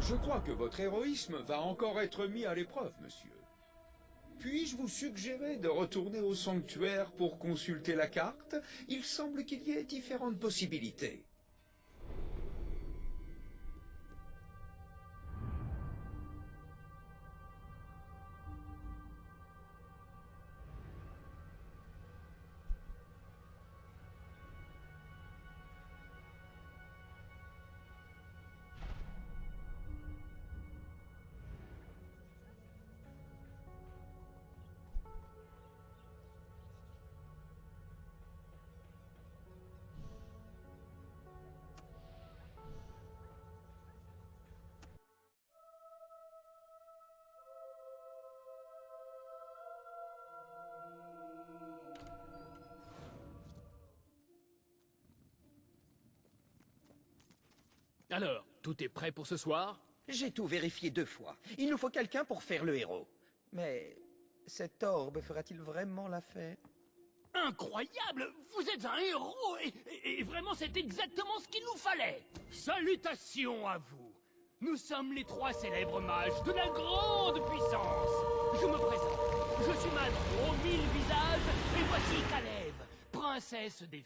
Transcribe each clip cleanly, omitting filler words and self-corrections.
Je crois que votre héroïsme va encore être mis à l'épreuve, monsieur. Puis-je vous suggérer de retourner au sanctuaire pour consulter la carte? Il semble qu'il y ait différentes possibilités. Alors, tout est prêt pour ce soir? J'ai tout vérifié 2 fois. Il nous faut quelqu'un pour faire le héros. Mais cet orbe fera-t-il vraiment l'affaire? Incroyable! Vous êtes un héros et vraiment c'est exactement ce qu'il nous fallait! Salutations à vous! Nous sommes les 3 célèbres mages de la grande puissance! Je me présente, je suis Madro aux 1000 visages et voici Kalev, princesse des...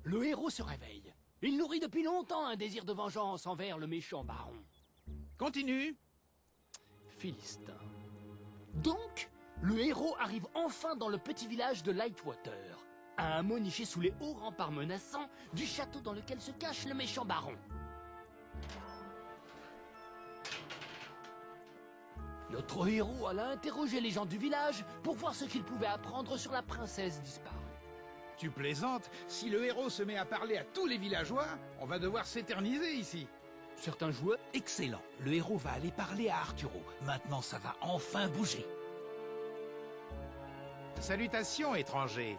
Le héros se réveille. Il nourrit depuis longtemps un désir de vengeance envers le méchant baron. Continue. Philistin. Donc, le héros arrive enfin dans le petit village de Lightwater, un hameau niché sous les hauts remparts menaçants du château dans lequel se cache le méchant baron. Notre héros alla interroger les gens du village pour voir ce qu'il pouvait apprendre sur la princesse disparue. Tu plaisantes? Si le héros se met à parler à tous les villageois, on va devoir s'éterniser ici. Certains joueurs... Excellent. Le héros va aller parler à Arturo. Maintenant, ça va enfin bouger. Salutations, étrangers.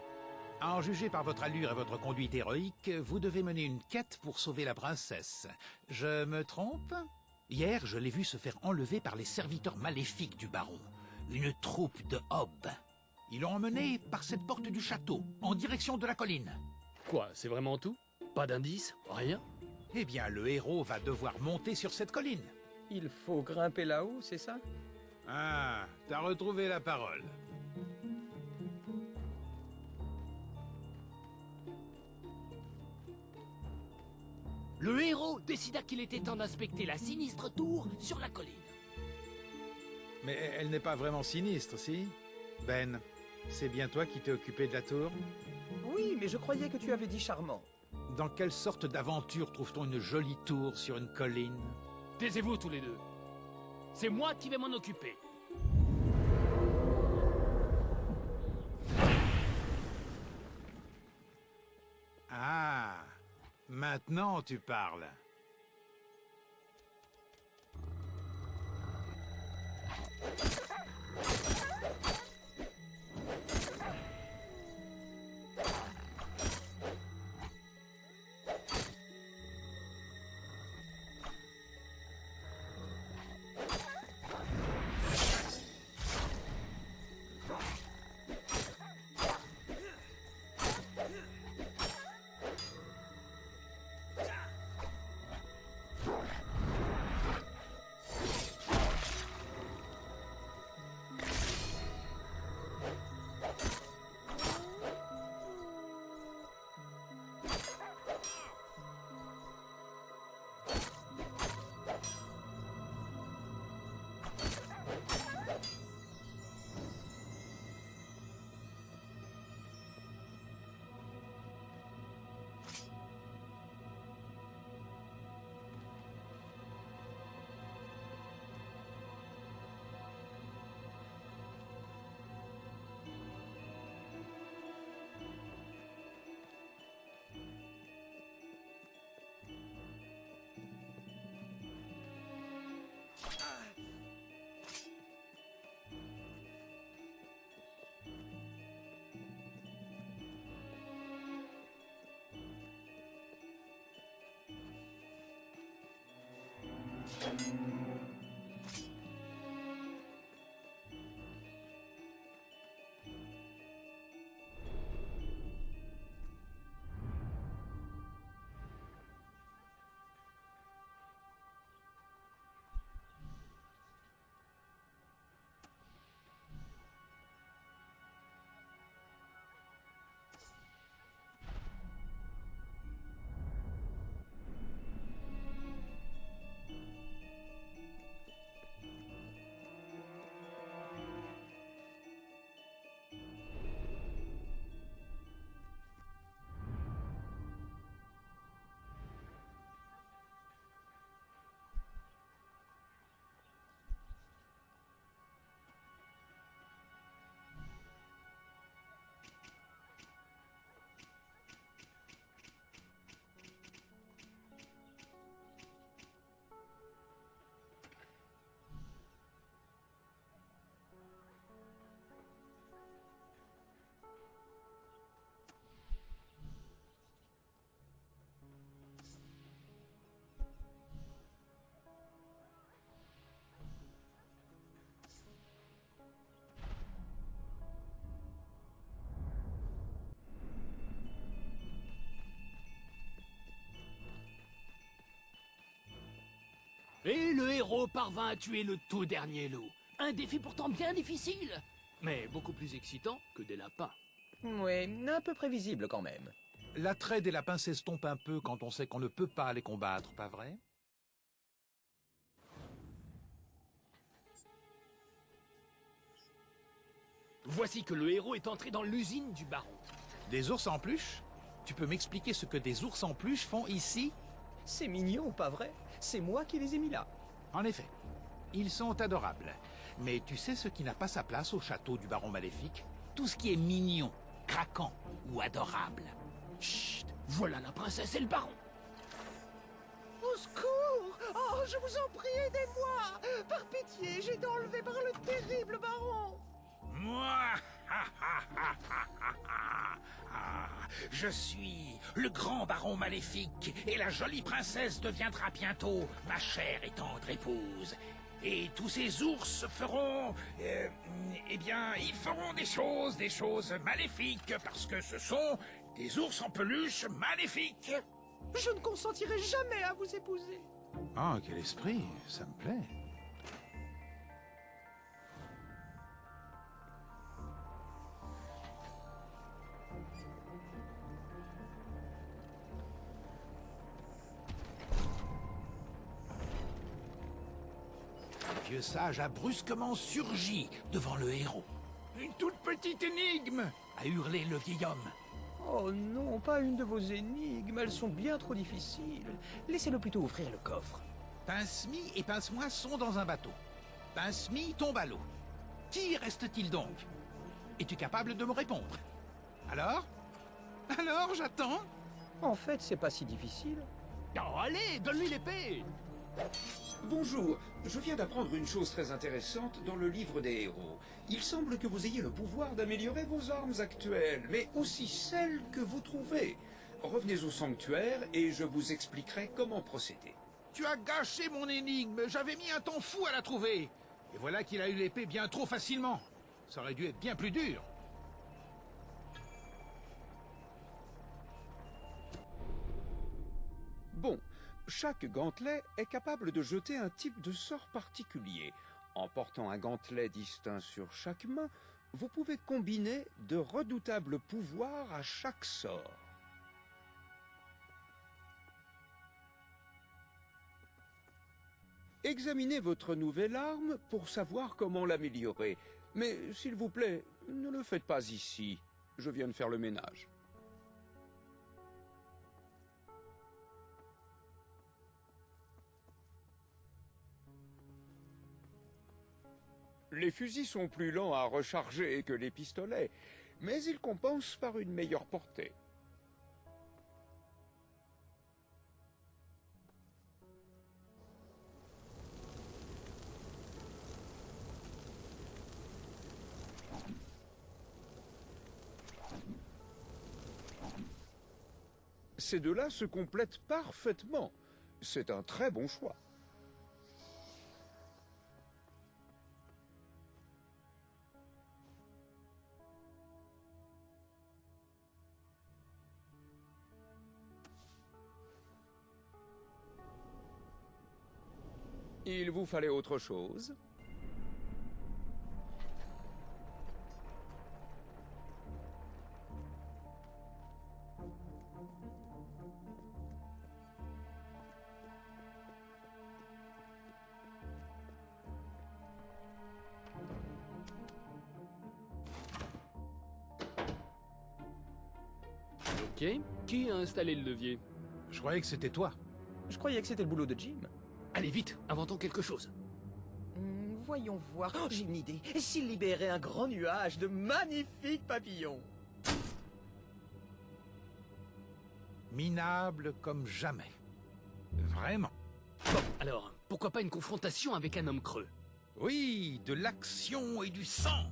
À en juger par votre allure et votre conduite héroïque, vous devez mener une quête pour sauver la princesse. Je me trompe? Hier, je l'ai vu se faire enlever par les serviteurs maléfiques du baron. Une troupe de hobs. Ils l'ont emmené par cette porte du château, en direction de la colline. Quoi, c'est vraiment tout? Pas d'indice? Rien? Eh bien, le héros va devoir monter sur cette colline. Il faut grimper là-haut, c'est ça? Ah, t'as retrouvé la parole. Le héros décida qu'il était temps d'inspecter la sinistre tour sur la colline. Mais elle n'est pas vraiment sinistre, si? Ben, c'est bien toi qui t'es occupé de la tour? Oui, mais je croyais que tu avais dit charmant. Dans quelle sorte d'aventure trouve-t-on une jolie tour sur une colline? Taisez-vous tous les deux. C'est moi qui vais m'en occuper. Ah, maintenant tu parles. Et le héros parvint à tuer le tout dernier loup. Un défi pourtant bien difficile, mais beaucoup plus excitant que des lapins. Ouais, un peu prévisible quand même. L'attrait des lapins s'estompe un peu quand on sait qu'on ne peut pas les combattre, pas vrai? Voici que le héros est entré dans l'usine du baron. Des ours en peluche? Tu peux m'expliquer ce que des ours en peluche font ici? C'est mignon, pas vrai? C'est moi qui les ai mis là. En effet, ils sont adorables. Mais tu sais ce qui n'a pas sa place au château du baron maléfique? Tout ce qui est mignon, craquant ou adorable. Chut, voilà la princesse et le baron. Au secours! Oh, je vous en prie, aidez-moi! Par pitié, j'ai été enlevé par le terrible baron! Moi Je suis le grand baron maléfique, et la jolie princesse deviendra bientôt ma chère et tendre épouse. Et tous ces ours feront... eh bien, ils feront des choses maléfiques, parce que ce sont des ours en peluche maléfiques. Je ne consentirai jamais à vous épouser. Ah, quel esprit, ça me plaît. Le vieux sage a brusquement surgi devant le héros. Une toute petite énigme, a hurlé le vieil homme. Oh non, pas une de vos énigmes, elles sont bien trop difficiles. Laissez-le plutôt ouvrir le coffre. Pince-Mi et Pince-Moi sont dans un bateau. Pince-Mi tombe à l'eau. Qui reste-t-il donc? Es-tu capable de me répondre? Alors? Alors, j'attends? En fait, c'est pas si difficile. Oh, allez, donne-lui l'épée. Bonjour, je viens d'apprendre une chose très intéressante dans le livre des héros. Il semble que vous ayez le pouvoir d'améliorer vos armes actuelles, mais aussi celles que vous trouvez. Revenez au sanctuaire et je vous expliquerai comment procéder. Tu as gâché mon énigme, j'avais mis un temps fou à la trouver. Et voilà qu'il a eu l'épée bien trop facilement. Ça aurait dû être bien plus dur. Bon, chaque gantelet est capable de jeter un type de sort particulier. En portant un gantelet distinct sur chaque main, vous pouvez combiner de redoutables pouvoirs à chaque sort. Examinez votre nouvelle arme pour savoir comment l'améliorer. Mais s'il vous plaît, ne le faites pas ici. Je viens de faire le ménage. Les fusils sont plus lents à recharger que les pistolets, mais ils compensent par une meilleure portée. Ces deux-là se complètent parfaitement. C'est un très bon choix. Il vous fallait autre chose? Ok, qui a installé le levier? Je croyais que c'était toi. Je croyais que c'était le boulot de Jim. Allez vite, inventons quelque chose. Voyons voir. Oh, j'ai une idée. Et s'il libérait un grand nuage de magnifiques papillons? Minable comme jamais. Vraiment. Bon, alors, pourquoi pas une confrontation avec un homme creux? Oui, de l'action et du sang.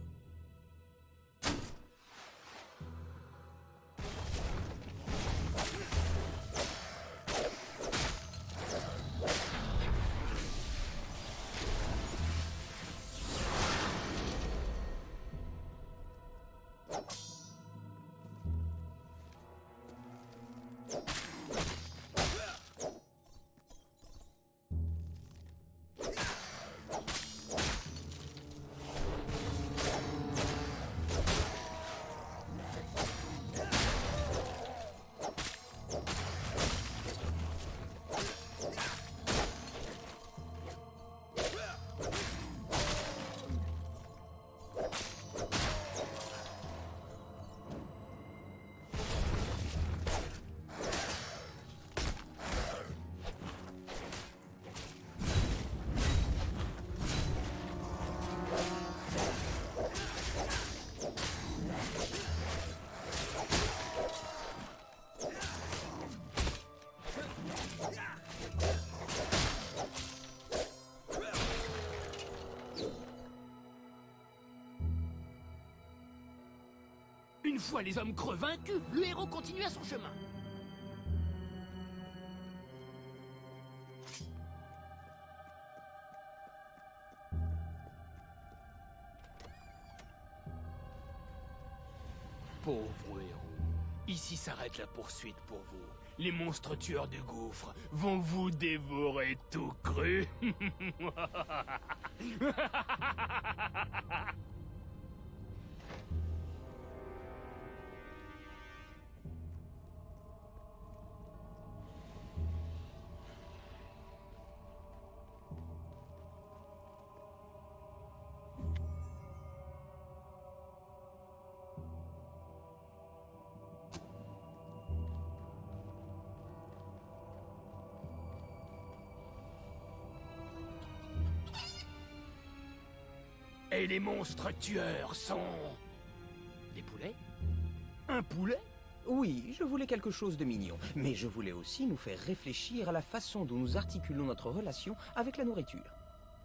Une fois les hommes creux vaincus, le héros continua son chemin. Pauvre héros, ici s'arrête la poursuite pour vous. Les monstres tueurs du gouffre vont vous dévorer tout cru. Et les monstres tueurs sont... Des poulets? Un poulet? Oui, je voulais quelque chose de mignon, mais je voulais aussi nous faire réfléchir à la façon dont nous articulons notre relation avec la nourriture.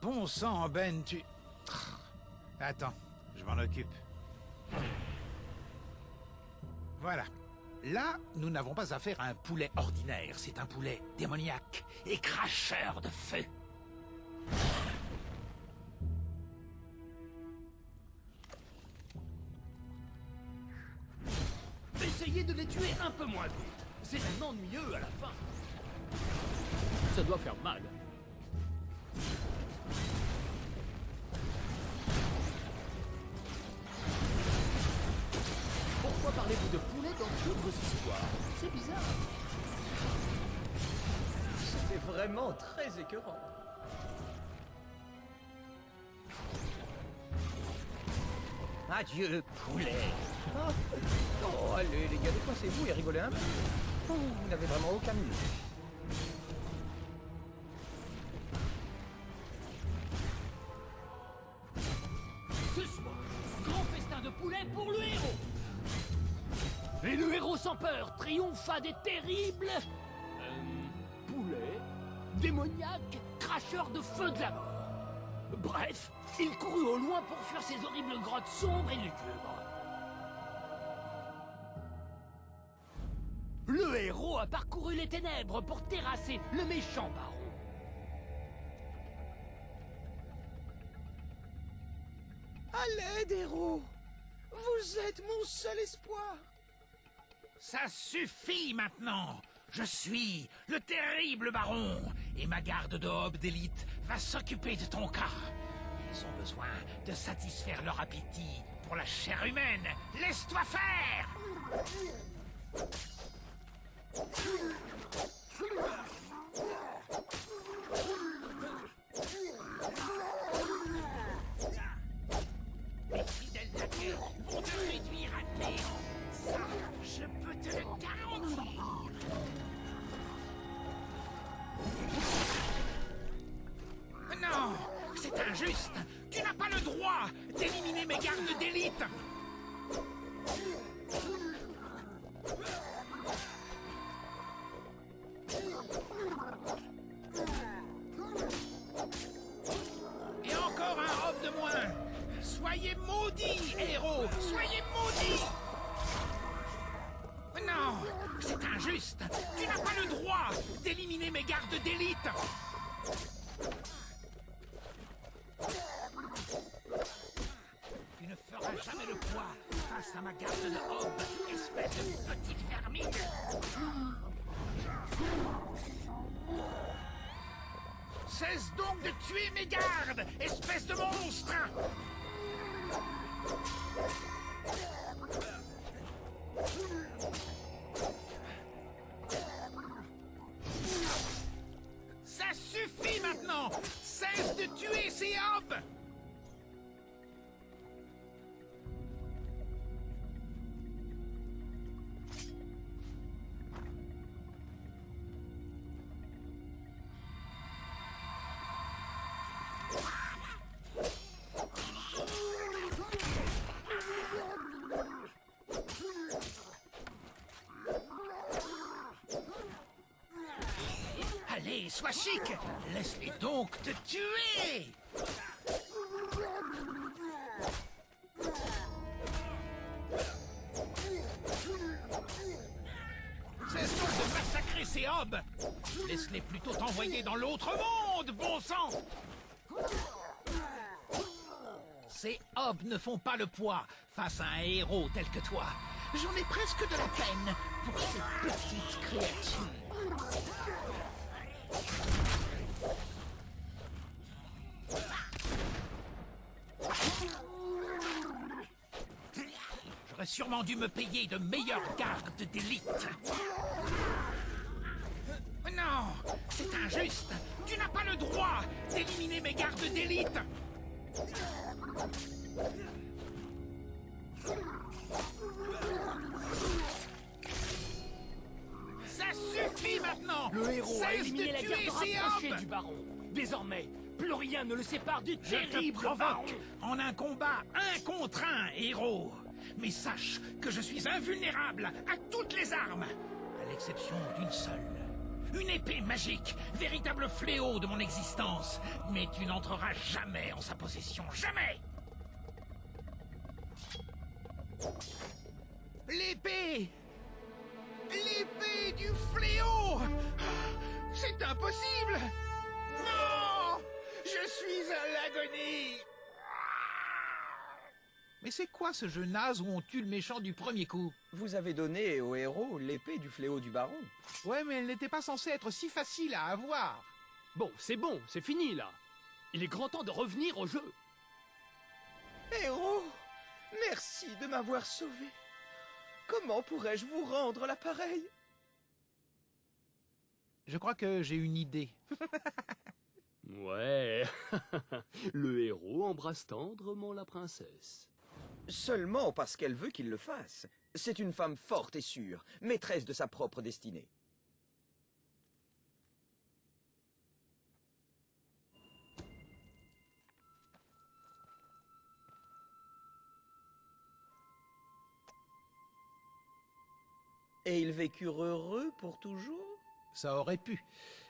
Bon sang, Ben, tu... Attends, je m'en occupe. Voilà. Là, nous n'avons pas affaire à un poulet ordinaire, c'est un poulet démoniaque et cracheur de feu. Essayez de les tuer un peu moins vite. C'est un ennuyeux à la fin. Ça doit faire mal. Pourquoi parlez-vous de poulet dans toutes vos histoires? C'est bizarre. C'était vraiment très écœurant. Adieu, poulet. Oh, allez, les gars, décoincez-vous et rigolez un peu. Oh, vous n'avez vraiment aucun milieu. Ce soir, grand festin de poulet pour le héros. Et le héros sans peur triompha des terribles... poulets, démoniaques, cracheurs de feu de la mort. Bref, il courut au loin pour fuir ces horribles grottes sombres et lugubres. Le héros a parcouru les ténèbres pour terrasser le méchant baron. À l'aide, héros! Vous êtes mon seul espoir! Ça suffit maintenant. Je suis le terrible baron, et ma garde de hobs d'élite va s'occuper de ton cas. Ils ont besoin de satisfaire leur appétit pour la chair humaine. Laisse-toi faire! Les fidèles laquais vont te réduire à néant. Ça, je peux te le garantir. Non, c'est injuste. Tu n'as pas le droit d'éliminer mes gardes d'élite. Et encore un homme de moins. Soyez maudits, héros. Soyez maudits. Non, c'est injuste. Tu n'as pas le droit d'éliminer mes gardes d'élite. Tu ne feras jamais le poids face à ma garde de hob, espèce de petite vermine. Cesse donc de tuer mes gardes, espèce de monstre. Ça suffit maintenant. Cesse de tuer ces hobs. Allez, sois chic. Laisse-les donc te tuer. Hob! Laisse-les plutôt t'envoyer dans l'autre monde, bon sang! Ces Hob ne font pas le poids face à un héros tel que toi. J'en ai presque de la peine pour ces petites créatures. J'aurais sûrement dû me payer de meilleurs gardes d'élite. Non, c'est injuste. Tu n'as pas le droit d'éliminer mes gardes d'élite. Ça suffit maintenant. Le héros a Cesse éliminé de la tuer garde ces rapprochée hommes. du baron. Désormais, plus rien ne le sépare du Je te terrible baron. provoque en un combat un contre un, héros. Mais sache que je suis invulnérable à toutes les armes, à l'exception d'une seule. Une épée magique, véritable fléau de mon existence. Mais tu n'entreras jamais en sa possession, jamais. L'épée! L'épée du fléau! C'est impossible! Non! Je suis à l'agonie! Mais c'est quoi ce jeu naze où on tue le méchant du premier coup? Vous avez donné au héros l'épée du fléau du baron. Ouais, mais elle n'était pas censée être si facile à avoir. Bon, c'est fini là. Il est grand temps de revenir au jeu. Héros, merci de m'avoir sauvé. Comment pourrais-je vous rendre l'appareil? Je crois que j'ai une idée. Ouais. Le héros embrasse tendrement la princesse. Seulement parce qu'elle veut qu'il le fasse. C'est une femme forte et sûre, maîtresse de sa propre destinée. Et ils vécurent heureux pour toujours? Ça aurait pu.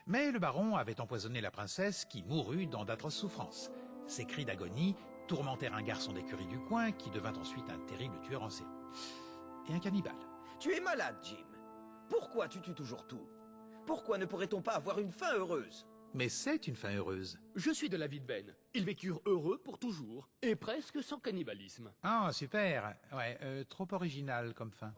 Mais le baron avait empoisonné la princesse qui mourut dans d'atroces souffrances. Ses cris d'agonie tourmentèrent un garçon d'écurie du coin qui devint ensuite un terrible tueur en série. Et un cannibale. Tu es malade, Jim. Pourquoi tu tues toujours tout? Pourquoi ne pourrait-on pas avoir une fin heureuse? Mais c'est une fin heureuse. Je suis de l'avis de Ben. Ils vécurent heureux pour toujours, et presque sans cannibalisme. Ah, super. Ouais, trop original comme fin.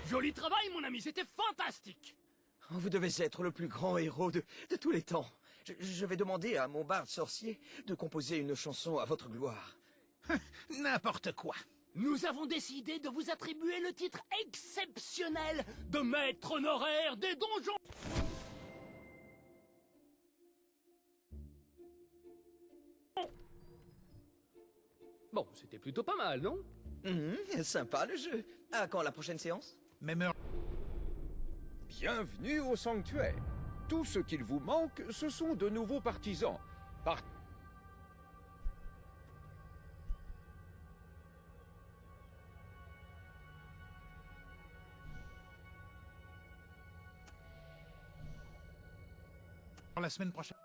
Joli travail, mon ami, c'était fantastique. Vous devez être le plus grand héros de tous les temps. Je vais demander à mon barde sorcier de composer une chanson à votre gloire. N'importe quoi. Nous avons décidé de vous attribuer le titre exceptionnel de maître honoraire des donjons. Bon, c'était plutôt pas mal, non? Sympa le jeu. À quand la prochaine séance? Même heure. Bienvenue au sanctuaire. Tout ce qu'il vous manque, ce sont de nouveaux partisans. La semaine prochaine.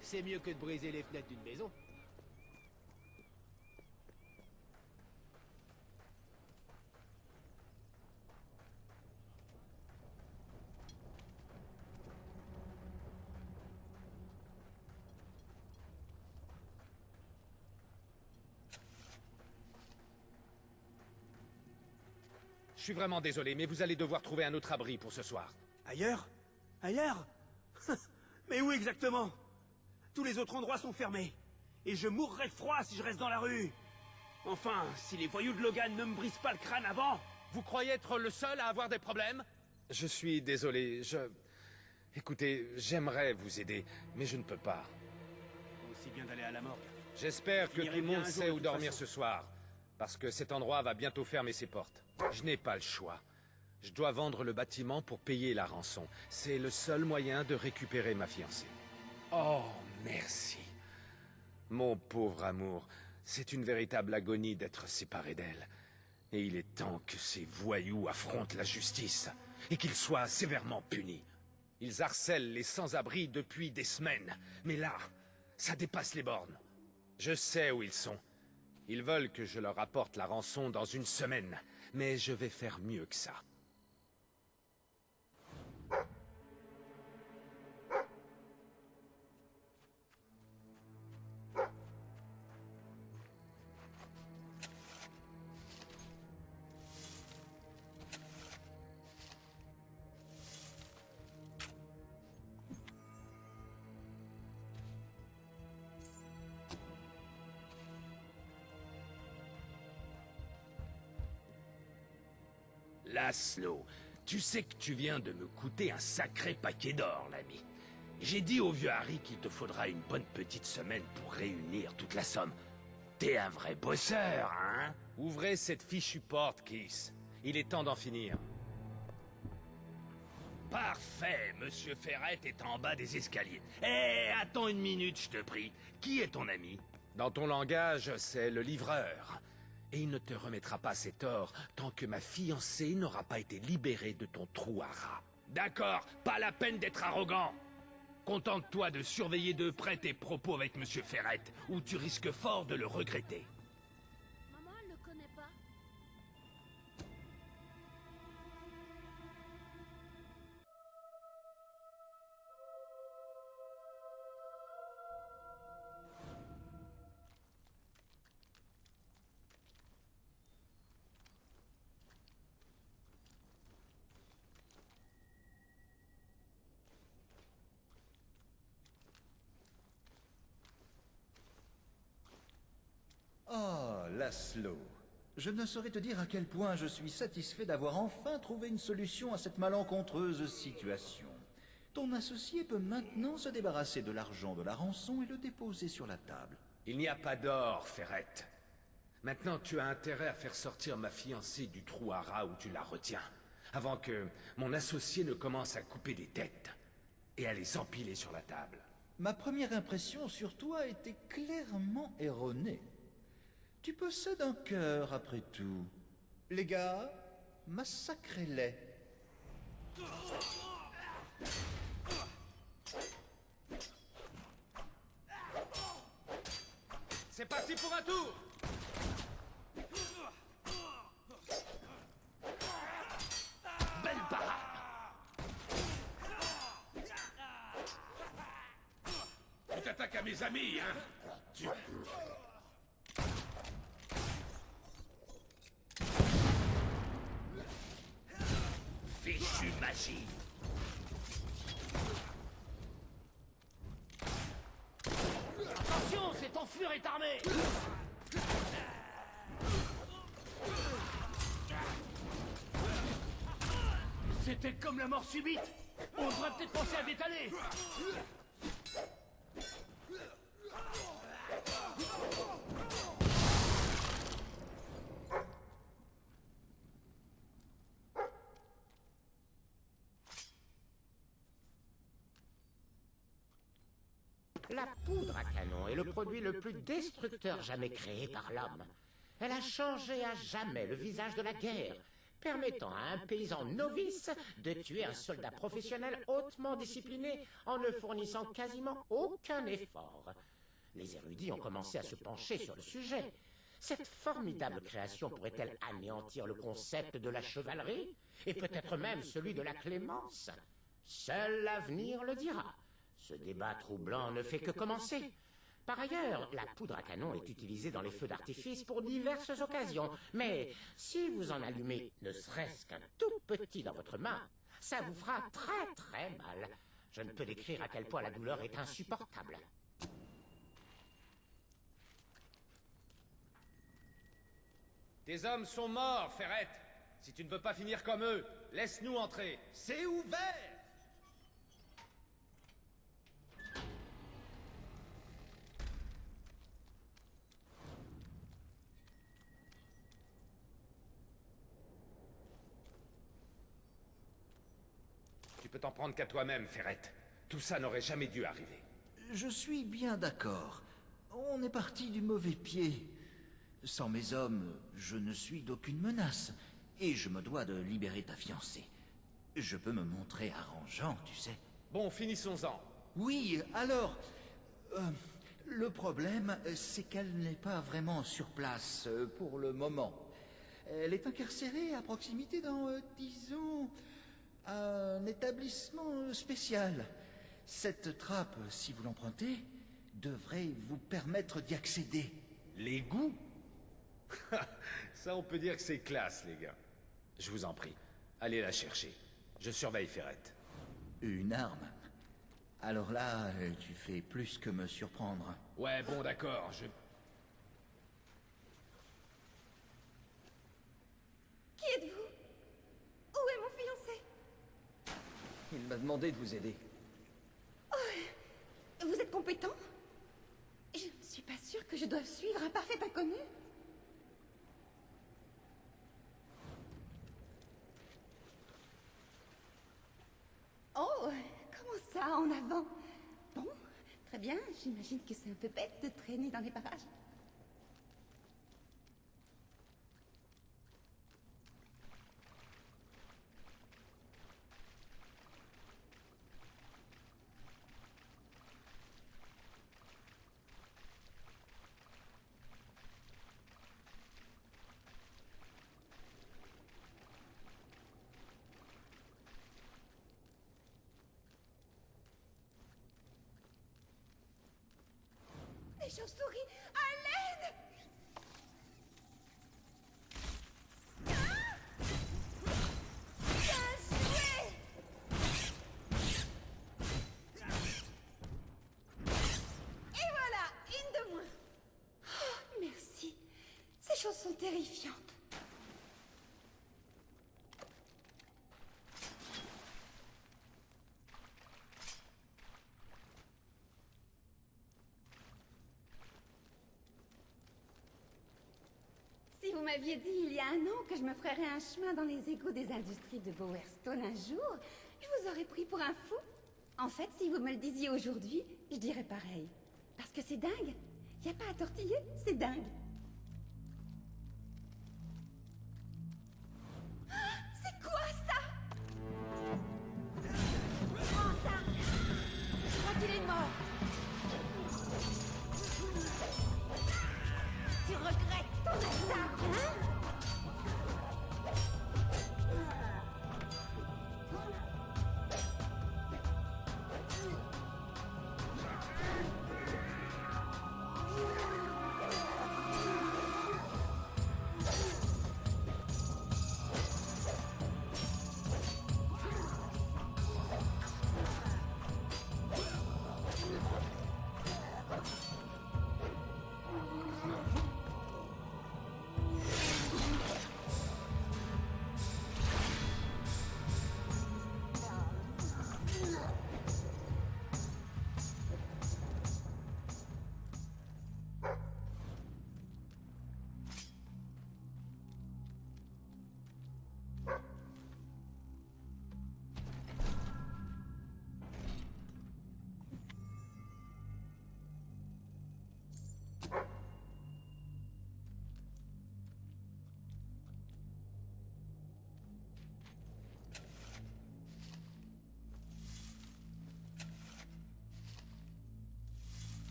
C'est mieux que de briser les fenêtres d'une maison. Je suis vraiment désolé, mais vous allez devoir trouver un autre abri pour ce soir. Ailleurs? Ailleurs? Mais où exactement? Tous les autres endroits sont fermés. Et je mourrai de froid si je reste dans la rue. Enfin, si les voyous de Logan ne me brisent pas le crâne avant... Vous croyez être le seul à avoir des problèmes? Je suis désolé, Écoutez, j'aimerais vous aider, mais je ne peux pas. Aussi bien d'aller à la morgue. J'espère que tout finirai le bien monde un jour sait de où toute dormir façon. ce soir. Parce que cet endroit va bientôt fermer ses portes. Je n'ai pas le choix. Je dois vendre le bâtiment pour payer la rançon. C'est le seul moyen de récupérer ma fiancée. Oh, merci. Mon pauvre amour, c'est une véritable agonie d'être séparé d'elle. Et il est temps que ces voyous affrontent la justice, et qu'ils soient sévèrement punis. Ils harcèlent les sans-abri depuis des semaines, mais là, ça dépasse les bornes. Je sais où ils sont. Ils veulent que je leur apporte la rançon dans une semaine, mais je vais faire mieux que ça. Laszlo, tu sais que tu viens de me coûter un sacré paquet d'or, l'ami. J'ai dit au vieux Harry qu'il te faudra une bonne petite semaine pour réunir toute la somme. T'es un vrai bosseur, hein? Ouvrez cette fichue porte, Keith. Il est temps d'en finir. Parfait, Monsieur Ferret est en bas des escaliers. Eh, attends une minute, je te prie. Qui est ton ami? Dans ton langage, c'est le livreur. Et il ne te remettra pas ses torts tant que ma fiancée n'aura pas été libérée de ton trou à rats. D'accord, pas la peine d'être arrogant. Contente-toi de surveiller de près tes propos avec Monsieur Ferret, ou tu risques fort de le regretter. Maman, elle ne connaît pas. Oh, Laszlo. Je ne saurais te dire à quel point je suis satisfait d'avoir enfin trouvé une solution à cette malencontreuse situation. Ton associé peut maintenant se débarrasser de l'argent de la rançon et le déposer sur la table. Il n'y a pas d'or, Ferret. Maintenant, tu as intérêt à faire sortir ma fiancée du trou à rats où tu la retiens, avant que mon associé ne commence à couper des têtes et à les empiler sur la table. Ma première impression sur toi était clairement erronée. Tu possèdes un cœur, après tout. Les gars, massacrez-les. C'est parti pour un tour! Belle parade! Tu t'attaques à mes amis, hein? Fichue magie! Attention, cette enflure est armée! C'était comme la mort subite! On devrait peut-être penser à détaler! La poudre à canon est le produit le plus destructeur jamais créé par l'homme. Elle a changé à jamais le visage de la guerre, permettant à un paysan novice de tuer un soldat professionnel hautement discipliné en ne fournissant quasiment aucun effort. Les érudits ont commencé à se pencher sur le sujet. Cette formidable création pourrait-elle anéantir le concept de la chevalerie, et peut-être même celui de la clémence? Seul l'avenir le dira. Ce débat troublant ne fait que commencer. Par ailleurs, la poudre à canon est utilisée dans les feux d'artifice pour diverses occasions. Mais si vous en allumez ne serait-ce qu'un tout petit dans votre main, ça vous fera très très mal. Je ne peux décrire à quel point la douleur est insupportable. Tes hommes sont morts, Ferret. Si tu ne veux pas finir comme eux, laisse-nous entrer. C'est ouvert! Tu peux t'en prendre qu'à toi-même, Ferret. Tout ça n'aurait jamais dû arriver. Je suis bien d'accord. On est parti du mauvais pied. Sans mes hommes, je ne suis d'aucune menace. Et je me dois de libérer ta fiancée. Je peux me montrer arrangeant, tu sais. Bon, finissons-en. Oui, alors... le problème, c'est qu'elle n'est pas vraiment sur place pour le moment. Elle est incarcérée à proximité dans, disons, un établissement spécial. Cette trappe, si vous l'empruntez, devrait vous permettre d'y accéder. L'égout? Ça, on peut dire que c'est classe, les gars. Je vous en prie, allez la chercher. Je surveille Ferrette. Une arme? Alors là, tu fais plus que me surprendre. Ouais, bon, d'accord, Qui êtes-vous? Où est mon fiancé? Il m'a demandé de vous aider. Oh, vous êtes compétent? Je ne suis pas sûre que je doive suivre un parfait inconnu. Oh, comment ça, en avant? Bon, très bien, j'imagine que c'est un peu bête de traîner dans les parages. Des chauves-souris! À l'aide! Bien joué! Et voilà, une de moins. Oh, merci. Ces choses sont terrifiantes. Si vous m'aviez dit il y a un an que je me ferais un chemin dans les égouts des industries de Bowerstone un jour, je vous aurais pris pour un fou. En fait, si vous me le disiez aujourd'hui, je dirais pareil. Parce que c'est dingue. Y a pas à tortiller, c'est dingue. Ah, c'est quoi ça? Prends ça! Je crois qu'il est mort. Tu regrettes ton attaque, hein?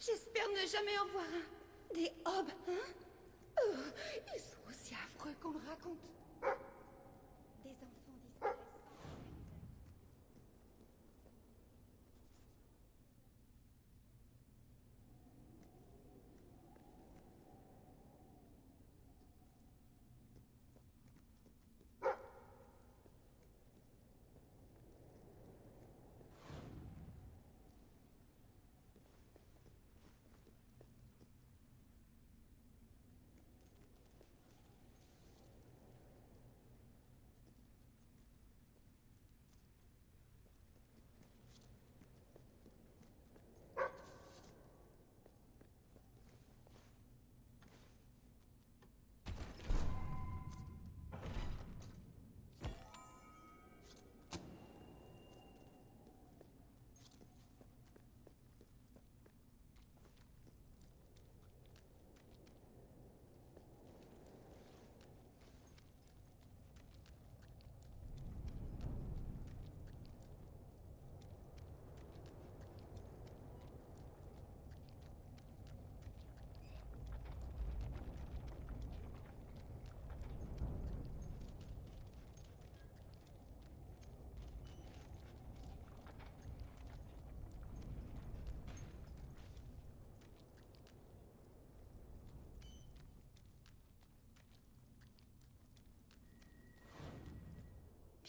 J'espère ne jamais en voir un. Des hobs, hein? Oh, ils sont aussi affreux qu'on le raconte. Des enfants disparaissent.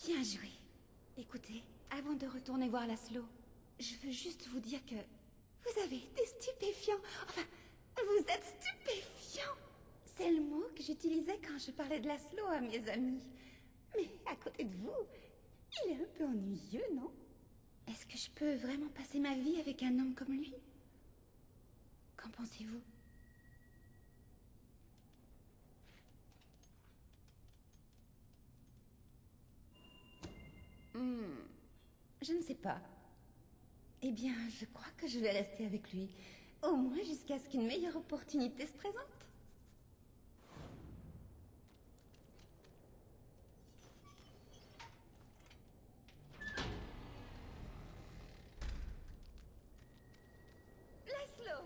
Bien joué. Écoutez, avant de retourner voir Laszlo, je veux juste vous dire que vous avez été stupéfiant. Enfin, vous êtes stupéfiant. C'est le mot que j'utilisais quand je parlais de Laszlo à mes amis. Mais à côté de vous, il est un peu ennuyeux, non? Est-ce que je peux vraiment passer ma vie avec un homme comme lui? Qu'en pensez-vous? Je ne sais pas. Eh bien, je crois que je vais rester avec lui. Au moins jusqu'à ce qu'une meilleure opportunité se présente. Laszlo!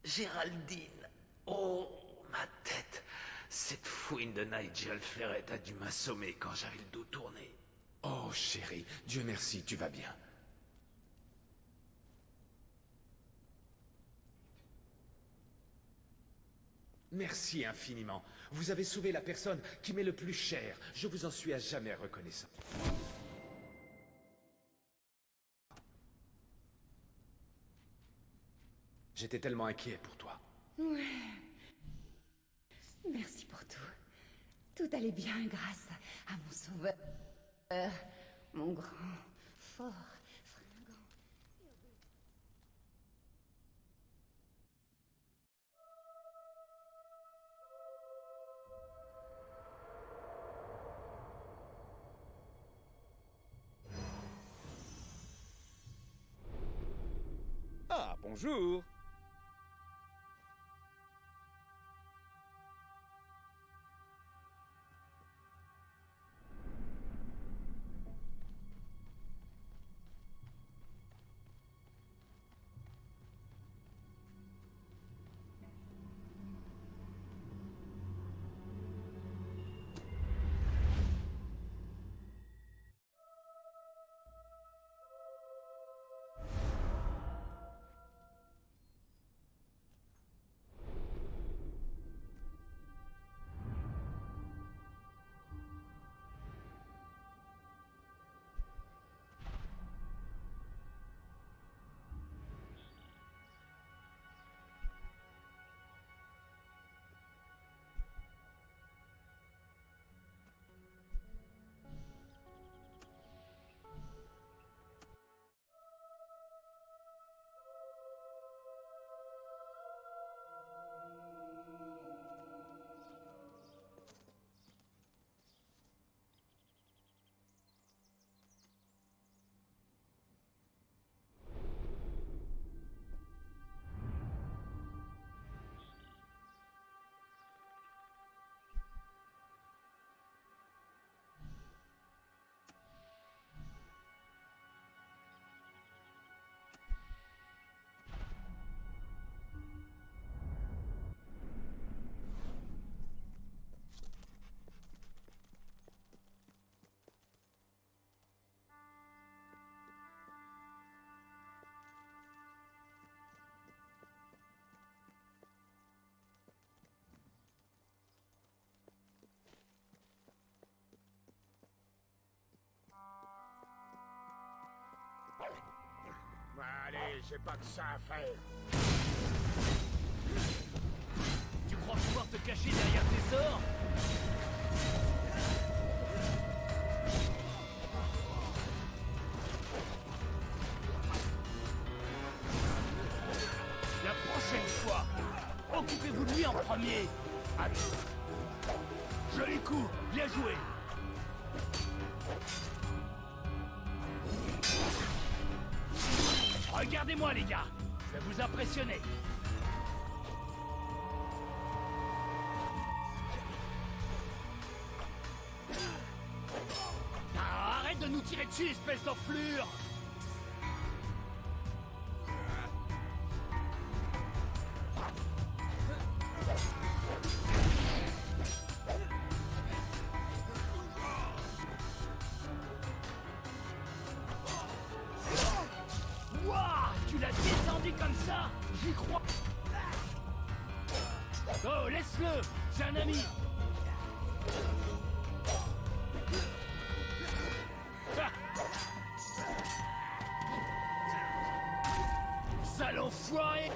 Géraldine. Oh, ma tête. Cette fouine de Nigel Ferret a dû m'assommer quand j'avais le dos tourné. Oh, chérie, Dieu merci, tu vas bien. Merci infiniment. Vous avez sauvé la personne qui m'est le plus chère. Je vous en suis à jamais reconnaissant. J'étais tellement inquiet pour toi. Ouais. Merci pour tout. Tout allait bien grâce à mon sauveur. Mon grand, fort, fringant. Ah, bonjour. Allez, j'ai pas que ça à faire. Tu crois pouvoir te cacher derrière tes sorts? La prochaine fois, occupez-vous de lui en premier. Allez. Joli coup, bien joué. Regardez-moi les gars, je vais vous impressionner. Ah, arrête de nous tirer dessus, espèce d'enflure. Wouah, tu l'as descendu comme ça? J'y crois. Oh, laisse-le, c'est un ami. Ah. Sale enfoiré.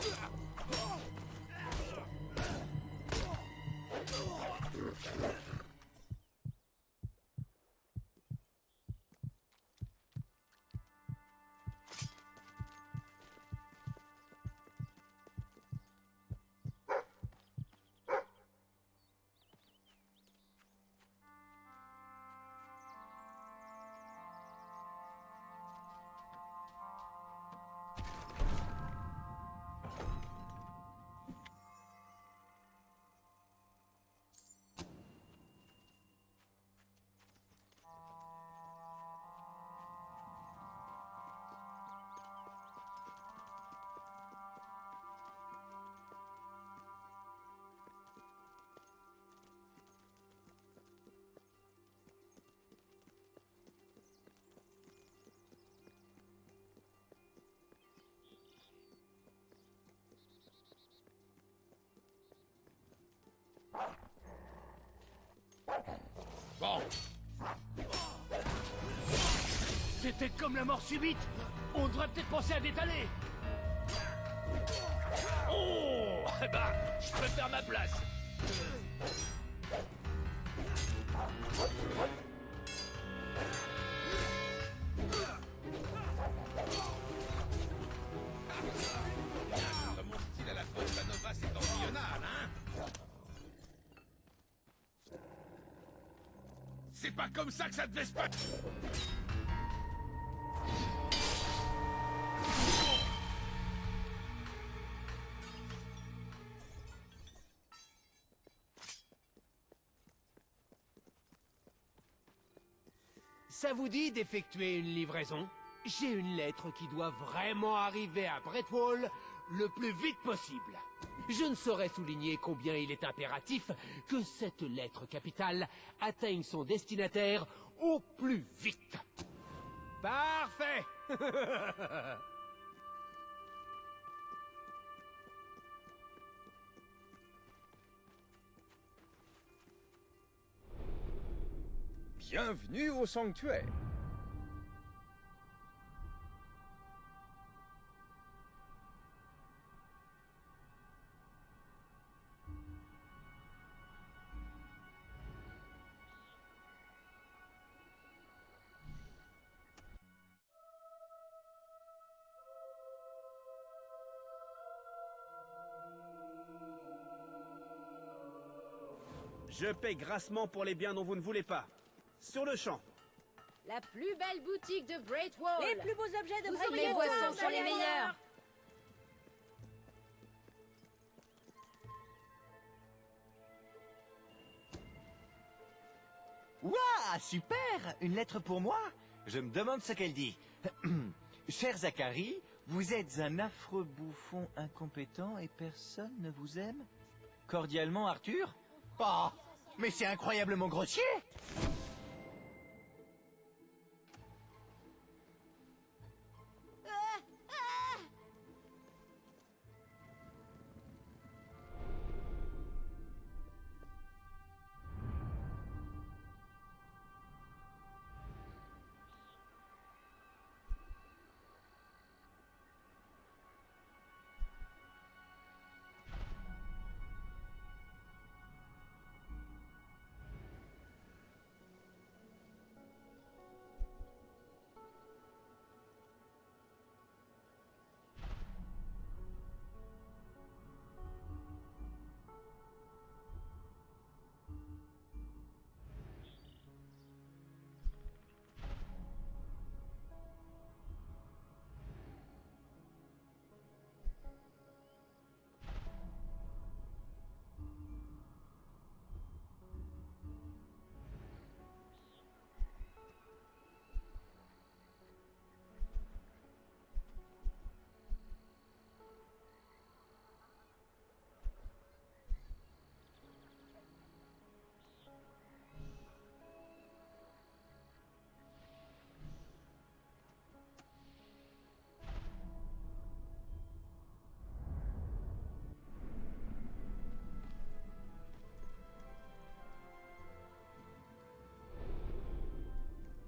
Bon. C'était comme la mort subite. On devrait peut-être penser à détaler. Oh, eh ben, je préfère ma place. Mon style à la Costa Nova, c'est embryonal, hein? C'est pas comme ça que ça devait se passer. Ça vous dit d'effectuer une livraison? J'ai une lettre qui doit vraiment arriver à Bretwall le plus vite possible. Je ne saurais souligner combien il est impératif que cette lettre capitale atteigne son destinataire au plus vite. Parfait! Bienvenue au sanctuaire. Je paie grassement pour les biens dont vous ne voulez pas. Sur le champ. La plus belle boutique de Greatwall. Les plus beaux objets de Greatwall. Les boissons sont les meilleures. Ouah, super! Une lettre pour moi? Je me demande ce qu'elle dit. Cher Zachary, vous êtes un affreux bouffon incompétent et personne ne vous aime? Cordialement, Arthur? Oh, mais c'est incroyablement grossier!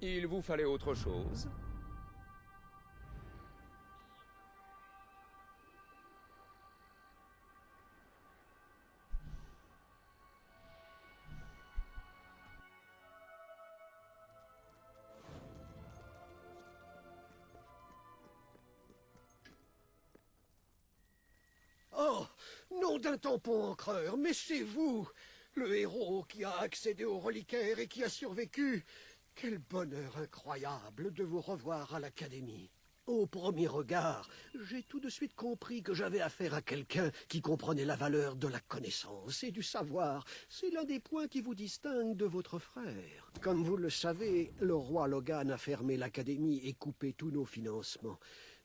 Il vous fallait autre chose? Oh, nom d'un tampon encreur, mais c'est vous, le héros qui a accédé au reliquaire et qui a survécu. Quel bonheur incroyable de vous revoir à l'Académie. Au premier regard, j'ai tout de suite compris que j'avais affaire à quelqu'un qui comprenait la valeur de la connaissance et du savoir. C'est l'un des points qui vous distingue de votre frère. Comme vous le savez, le roi Logan a fermé l'Académie et coupé tous nos financements.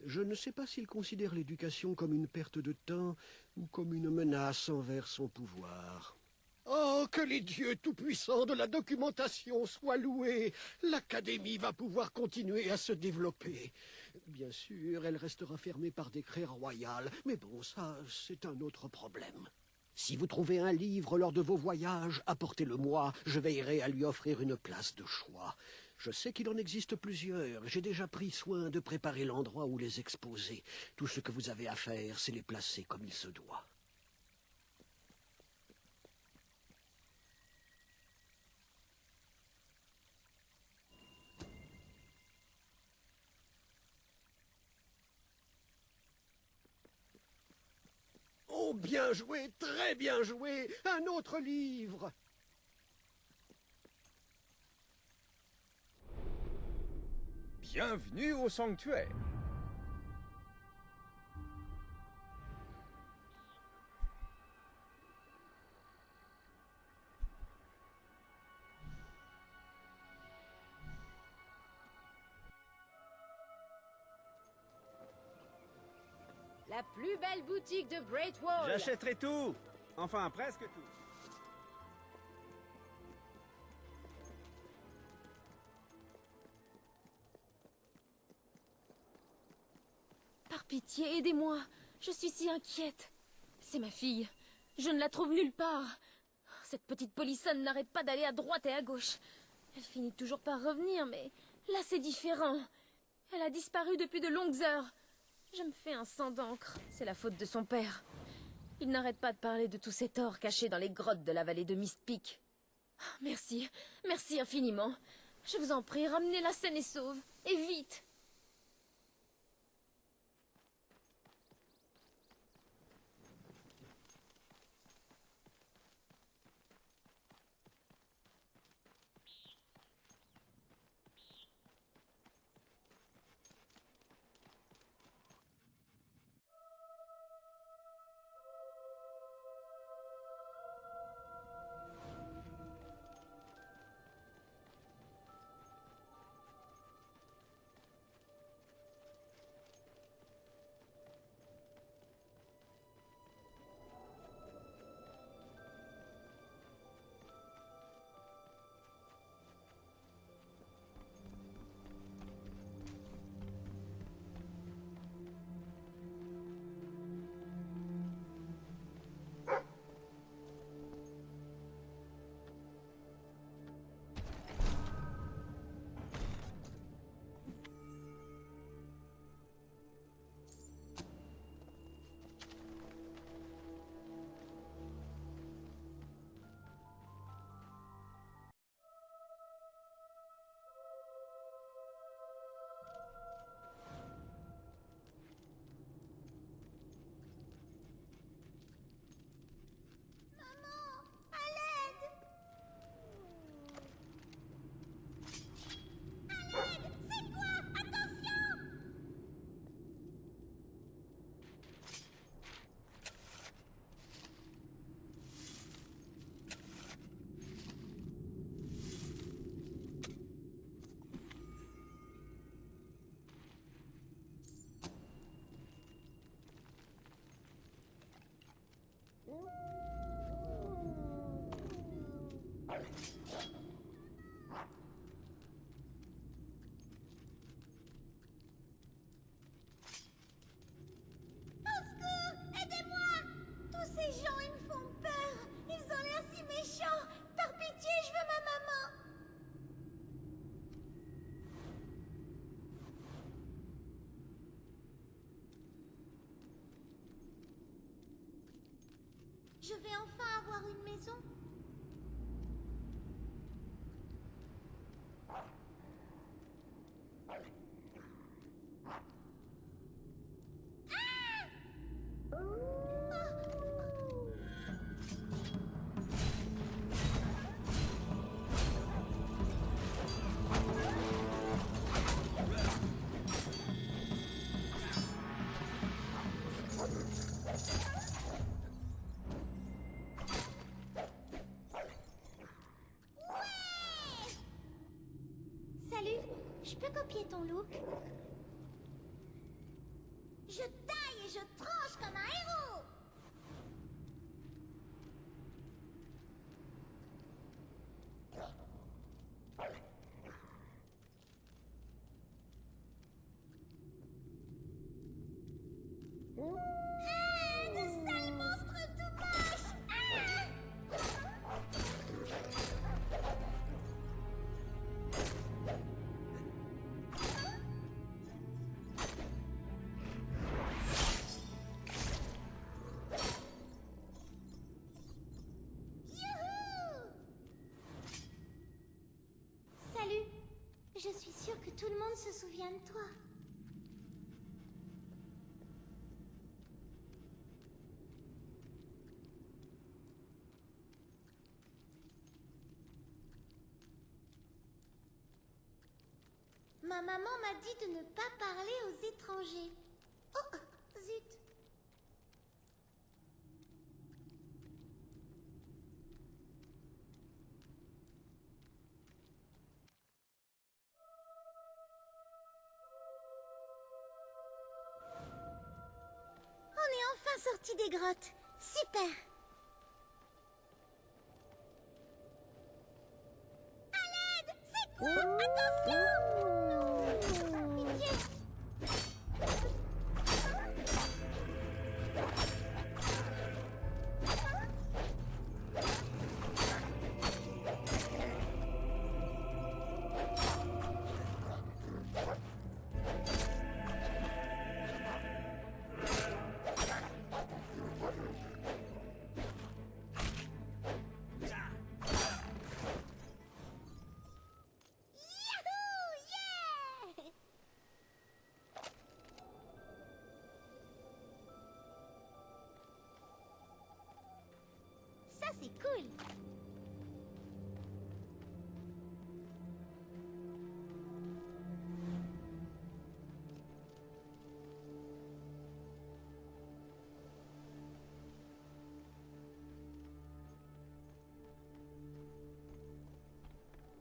Je ne sais pas s'il considère l'éducation comme une perte de temps ou comme une menace envers son pouvoir. Oh, que les dieux tout-puissants de la documentation soient loués! L'Académie va pouvoir continuer à se développer. Bien sûr, elle restera fermée par décret royal, mais bon, ça, c'est un autre problème. Si vous trouvez un livre lors de vos voyages, apportez-le-moi, je veillerai à lui offrir une place de choix. Je sais qu'il en existe plusieurs, j'ai déjà pris soin de préparer l'endroit où les exposer. Tout ce que vous avez à faire, c'est les placer comme il se doit. Oh, bien joué, très bien joué! Un autre livre! Bienvenue au sanctuaire. La plus belle boutique de Great Wall. J'achèterai tout. Enfin, presque tout. Par pitié, aidez-moi. Je suis si inquiète. C'est ma fille. Je ne la trouve nulle part. Cette petite polissonne n'arrête pas d'aller à droite et à gauche. Elle finit toujours par revenir, mais là c'est différent. Elle a disparu depuis de longues heures. Je me fais un sang d'encre. C'est la faute de son père. Il n'arrête pas de parler de tout cet or caché dans les grottes de la vallée de Mist Peak. Merci. Merci infiniment. Je vous en prie, ramenez-la saine et sauve. Et vite. Je vais enfin avoir une maison. Salut, je peux copier ton look? Je taille et je tranche comme un héros! Ah, de sales monstres tout moches! Salut, je suis sûre que tout le monde se souvient de toi. Ma maman m'a dit de ne pas parler aux étrangers. Oh, zut. On est enfin sortis des grottes. Super. À l'aide! C'est quoi? Attention! Non, pitié. Ça, c'est cool.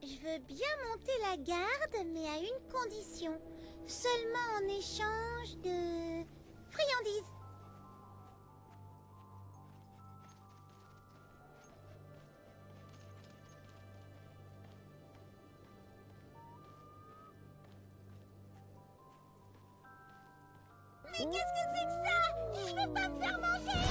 Je veux bien monter la garde, mais à une condition. Seulement en échange de friandises. Mais qu'est-ce que c'est que ça? Je veux pas me faire manger!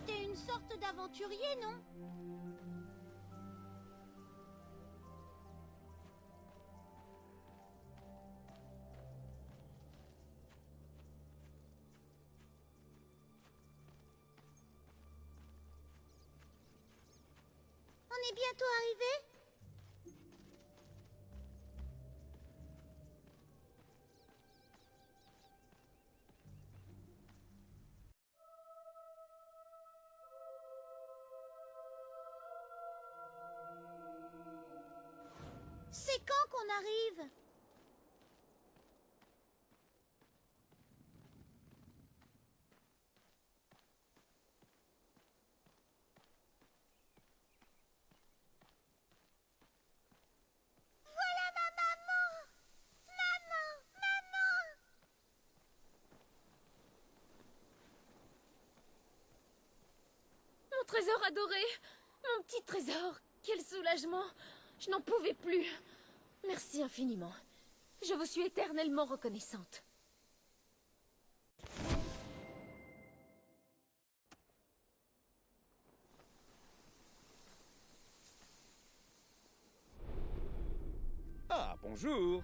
T'es une sorte d'aventurier, non? On est bientôt arrivé? C'est quand qu'on arrive? trésor adoré! Mon petit trésor! Quel soulagement! Je n'en pouvais plus. Merci infiniment. Je vous suis éternellement reconnaissante. Ah, bonjour.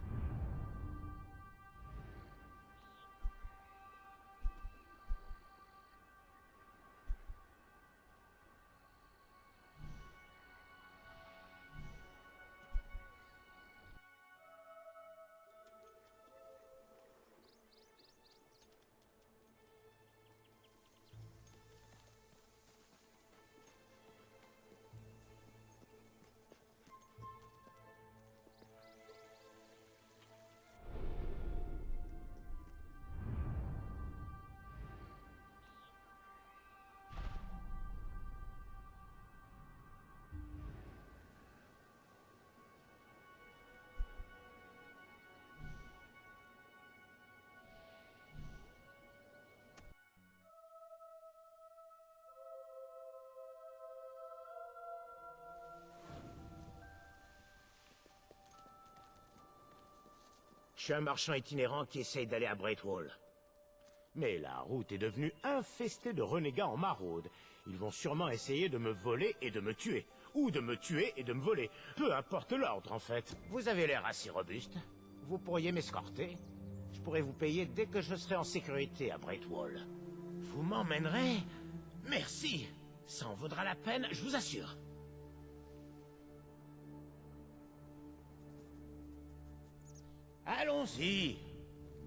Je suis un marchand itinérant qui essaye d'aller à Breakwall. Mais la route est devenue infestée de renégats en maraude. Ils vont sûrement essayer de me voler et de me tuer. Ou de me tuer et de me voler. Peu importe l'ordre, en fait. Vous avez l'air assez robuste. Vous pourriez m'escorter. Je pourrais vous payer dès que je serai en sécurité à Breakwall. Vous m'emmènerez? Merci. Ça en vaudra la peine, je vous assure. Allons-y.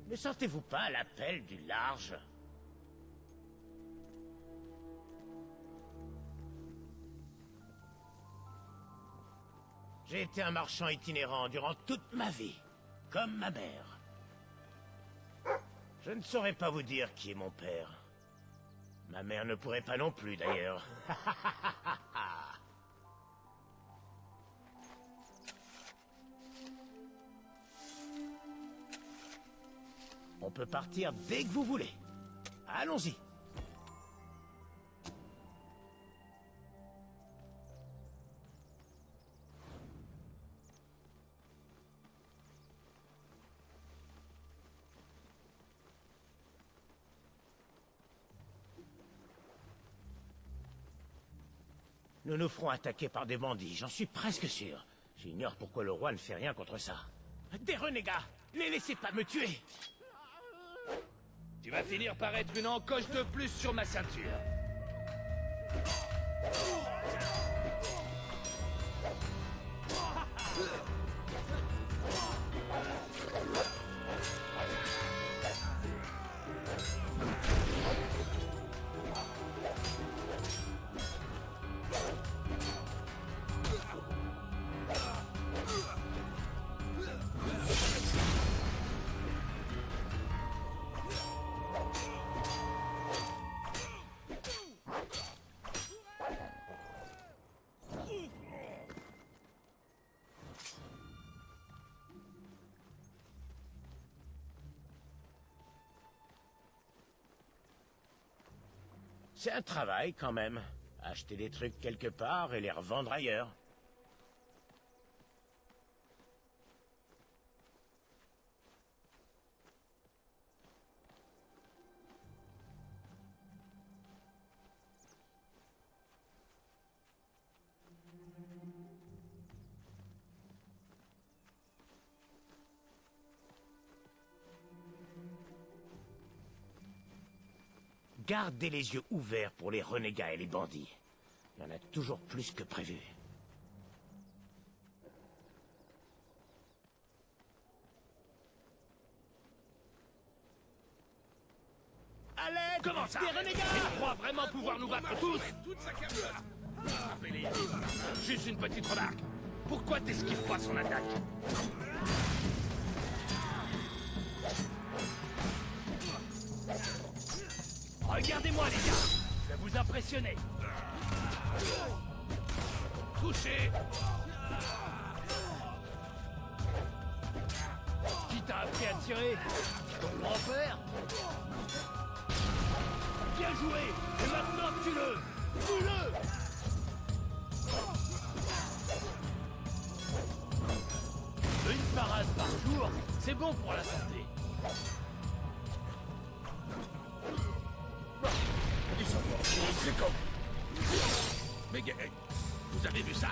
Ne sentez-vous pas l'appel du large? J'ai été un marchand itinérant durant toute ma vie, comme ma mère. Je ne saurais pas vous dire qui est mon père. Ma mère ne pourrait pas non plus, d'ailleurs. On peut partir dès que vous voulez. Allons-y. Nous nous ferons attaquer par des bandits, j'en suis presque sûr. J'ignore pourquoi le roi ne fait rien contre ça. Des renégats! Les laissez pas me tuer! Tu vas finir par être une encoche de plus sur ma ceinture. C'est un travail, quand même. Acheter des trucs quelque part et les revendre ailleurs. Gardez les yeux ouverts pour les renégats et les bandits. Il y en a toujours plus que prévu. Allez, Comment ça? des renégats! Il croit vraiment pouvoir nous battre tous? Appelez-les. Juste une petite remarque. Pourquoi t'esquives pas son attaque? Regardez-moi, les gars! Je vais vous impressionner! Touché! Qui t'a appris à tirer? Ton grand-père? Bien joué! Et maintenant, tue-le! Tue-le! C'est bon pour la santé. Ils sont morts. C'est con. Mais vous avez vu ça?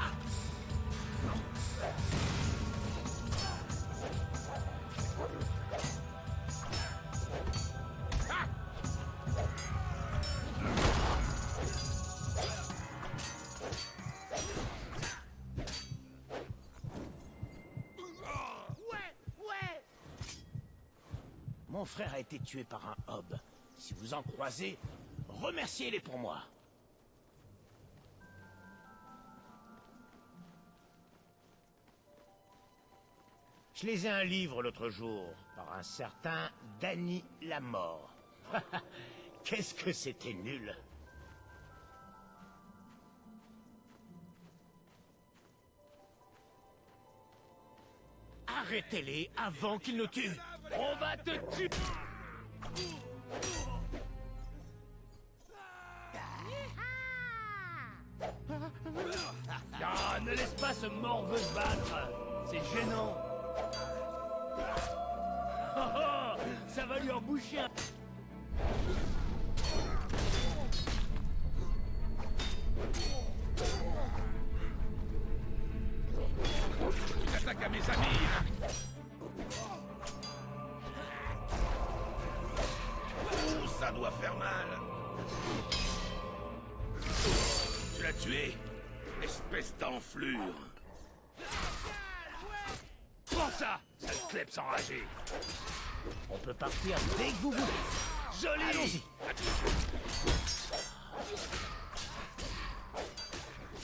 Mon frère a été tué par un hob. Si vous en croisez, remerciez-les pour moi. Je lisais un livre l'autre jour, par un certain Danny Lamort. Qu'est-ce que c'était nul! Arrêtez-les avant qu'ils nous tuent! On va te tuer! Ah, ne laisse pas ce morveux se battre! C'est gênant! Oh, oh, ça va lui emboucher un... Tu t'attaques à mes amis, hein? Oh, ça doit faire mal. Tu l'as tué, espèce d'enflure. Prends ça, sale klebs enragé! On peut partir dès que vous voulez. Joli! Allons-y.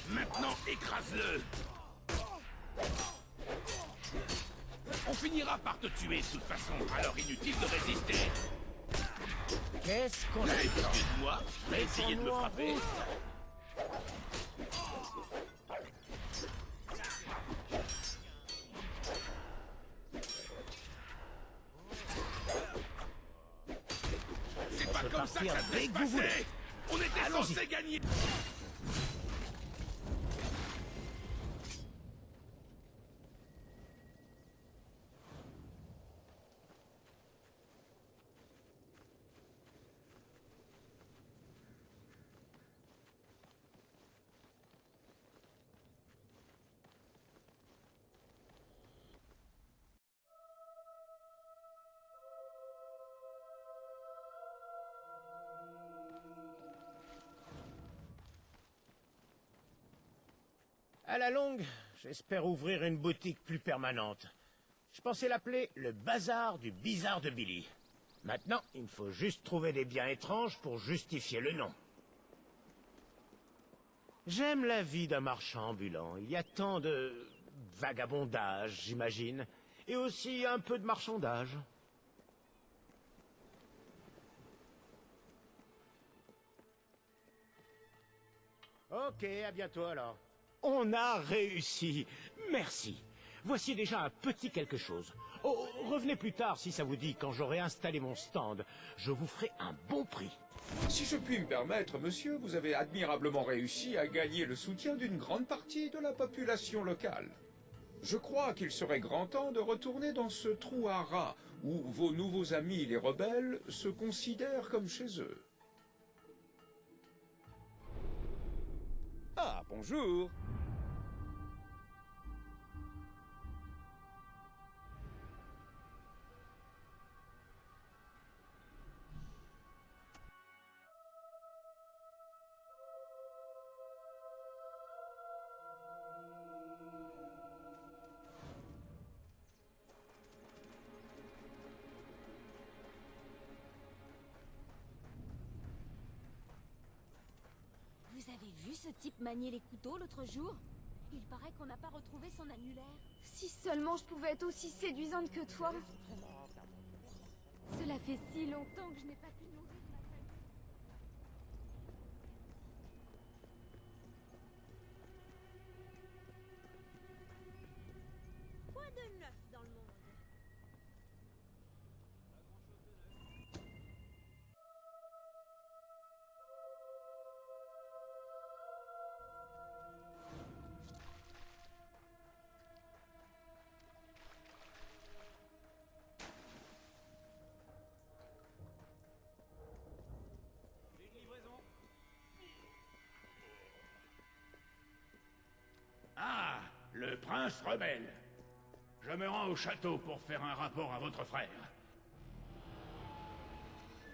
Maintenant, écrase-le. On finira par te tuer de toute façon, alors inutile de résister. Qu'est-ce qu'on a? Excuse-moi, j'ai essayé de me frapper. C'est pas comme ça que ça devait se passer. On était censé gagner. À la longue, j'espère ouvrir une boutique plus permanente. Je pensais l'appeler le bazar du bizarre de Billy. Maintenant, il me faut juste trouver des biens étranges pour justifier le nom. J'aime la vie d'un marchand ambulant. Il y a tant de vagabondage, j'imagine, et aussi un peu de marchandage. Ok, à bientôt alors. On a réussi. Merci. Voici déjà un petit quelque chose. Oh, revenez plus tard si ça vous dit, quand j'aurai installé mon stand. Je vous ferai un bon prix. Si je puis me permettre, monsieur, vous avez admirablement réussi à gagner le soutien d'une grande partie de la population locale. Je crois qu'il serait grand temps de retourner dans ce trou à rats où vos nouveaux amis les rebelles se considèrent comme chez eux. Ah, bonjour. Vous avez vu ce type manier les couteaux l'autre jour? Il paraît qu'on n'a pas retrouvé son annulaire. Si seulement je pouvais être aussi séduisante que toi. Cela fait si longtemps que je n'ai pas pu nourrir ma famille. Quoi de neuf dans le monde? Le prince rebelle. Je me rends au château pour faire un rapport à votre frère.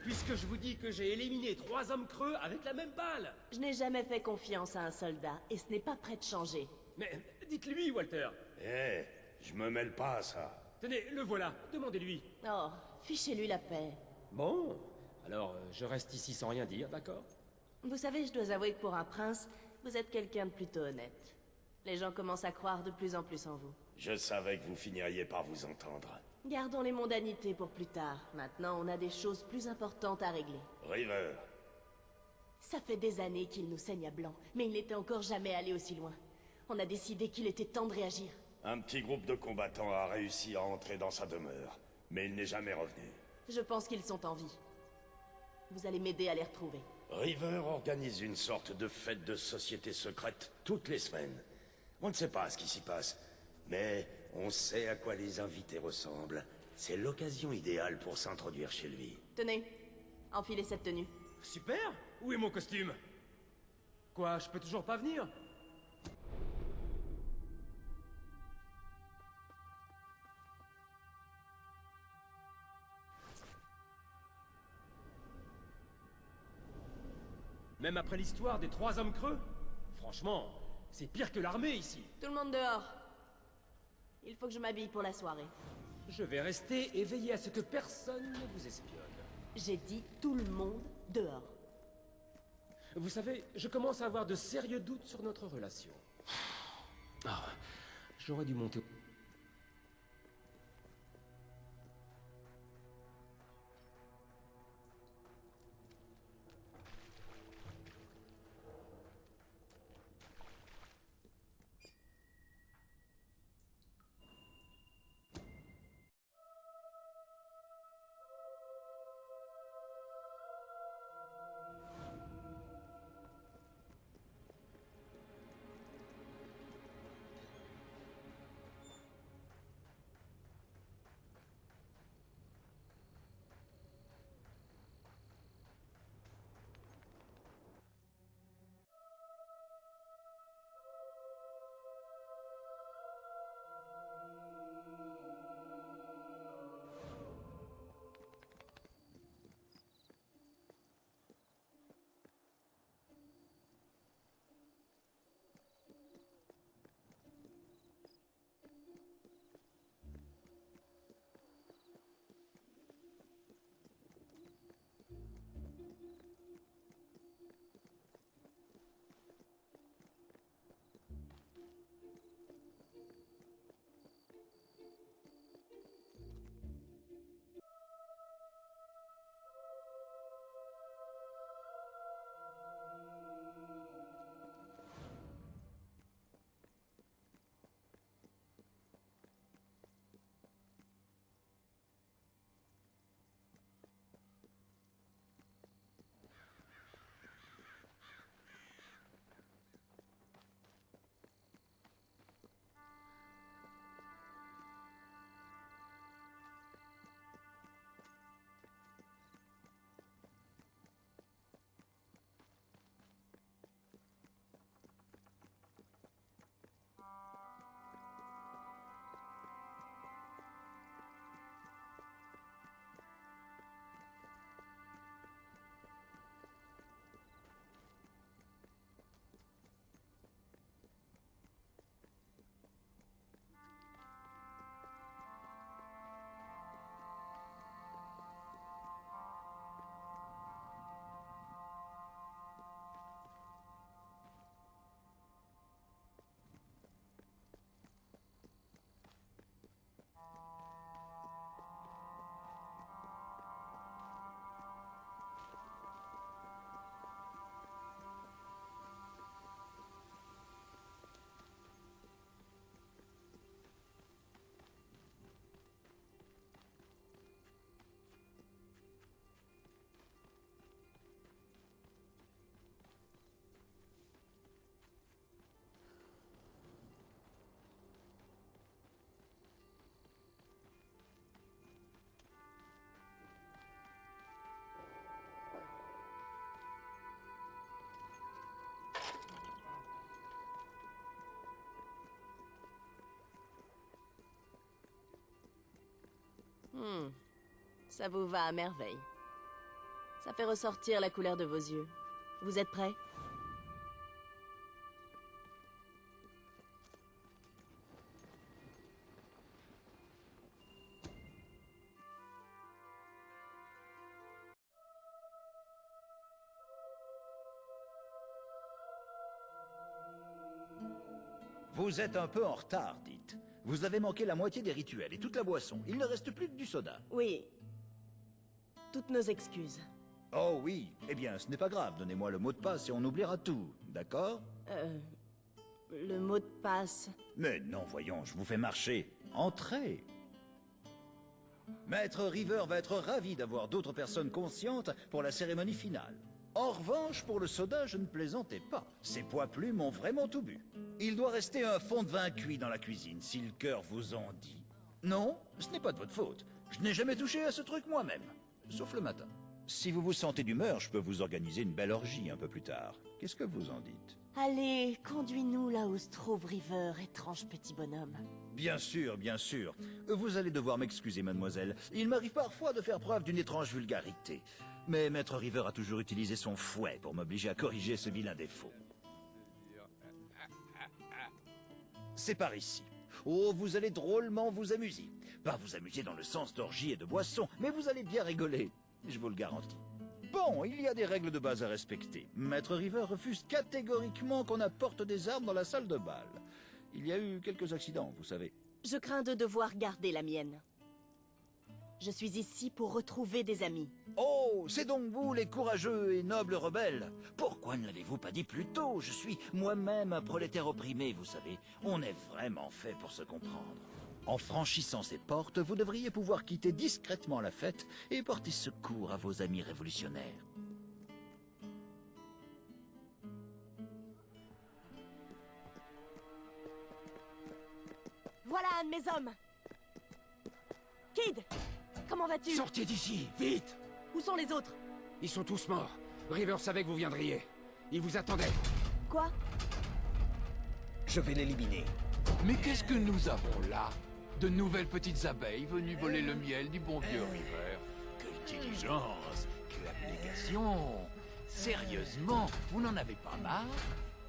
Puisque je vous dis que j'ai éliminé 3 hommes creux avec la même balle. Je n'ai jamais fait confiance à un soldat, et ce n'est pas prêt de changer. Mais dites-lui, Walter. Je me mêle pas à ça. Tenez, le voilà, demandez-lui. Oh, fichez-lui la paix. Bon, alors je reste ici sans rien dire, d'accord? Vous savez, je dois avouer que pour un prince, vous êtes quelqu'un de plutôt honnête. Les gens commencent à croire de plus en plus en vous. Je savais que vous finiriez par vous entendre. Gardons les mondanités pour plus tard. Maintenant, on a des choses plus importantes à régler. River. Ça fait des années qu'il nous saigne à blanc, mais il n'était encore jamais allé aussi loin. On a décidé qu'il était temps de réagir. Un petit groupe de combattants a réussi à entrer dans sa demeure, mais il n'est jamais revenu. Je pense qu'ils sont en vie. Vous allez m'aider à les retrouver. River organise une sorte de fête de société secrète toutes les semaines. On ne sait pas ce qui s'y passe, mais on sait à quoi les invités ressemblent. C'est l'occasion idéale pour s'introduire chez lui. Tenez, enfilez cette tenue. Super! Où est mon costume? Quoi, je peux toujours pas venir? Même après l'histoire des 3 hommes creux? Franchement, c'est pire que l'armée ici. Tout le monde dehors. Il faut que je m'habille pour la soirée. Je vais rester et veiller à ce que personne ne vous espionne. J'ai dit tout le monde dehors. Vous savez, je commence à avoir de sérieux doutes sur notre relation. Ah, j'aurais dû monter... Ça vous va à merveille. Ça fait ressortir la couleur de vos yeux. Vous êtes prêts? Vous êtes un peu en retard, dites. Vous avez manqué la moitié des rituels et toute la boisson. Il ne reste plus que du soda. Oui. Toutes nos excuses. Oh oui, eh bien, ce n'est pas grave. Donnez-moi le mot de passe et on oubliera tout, d'accord? Le mot de passe... Mais non, voyons, je vous fais marcher. Entrez. Maître River va être ravi d'avoir d'autres personnes conscientes pour la cérémonie finale. En revanche, pour le soda, je ne plaisantais pas. Ces pois-plumes ont vraiment tout bu. Il doit rester un fond de vin cuit dans la cuisine, si le cœur vous en dit. Non, ce n'est pas de votre faute. Je n'ai jamais touché à ce truc moi-même. Sauf le matin. Si vous vous sentez d'humeur, je peux vous organiser une belle orgie un peu plus tard. Qu'est-ce que vous en dites? Allez, conduis-nous là où se trouve River, étrange petit bonhomme. Bien sûr, bien sûr. Vous allez devoir m'excuser, mademoiselle. Il m'arrive parfois de faire preuve d'une étrange vulgarité. Mais Maître River a toujours utilisé son fouet pour m'obliger à corriger ce vilain défaut. C'est par ici. Oh, vous allez drôlement vous amuser. Pas vous amuser dans le sens d'orgie et de boisson, mais vous allez bien rigoler. Je vous le garantis. Bon, il y a des règles de base à respecter. Maître River refuse catégoriquement qu'on apporte des armes dans la salle de bal. Il y a eu quelques accidents, vous savez. Je crains de devoir garder la mienne. Je suis ici pour retrouver des amis. Oh, c'est donc vous, les courageux et nobles rebelles. Pourquoi ne l'avez-vous pas dit plus tôt? Je suis moi-même un prolétaire opprimé, vous savez. On est vraiment fait pour se comprendre. En franchissant ces portes, vous devriez pouvoir quitter discrètement la fête et porter secours à vos amis révolutionnaires. Voilà un de mes hommes. Kid, comment vas-tu? Sortez d'ici, vite! Où sont les autres? Ils sont tous morts. River savait que vous viendriez. Il vous attendait. Quoi? Je vais l'éliminer. Mais qu'est-ce que nous avons là? De nouvelles petites abeilles venues voler le miel du bon vieux River. Quelle diligence! Quelle abnégation! Sérieusement, vous n'en avez pas marre?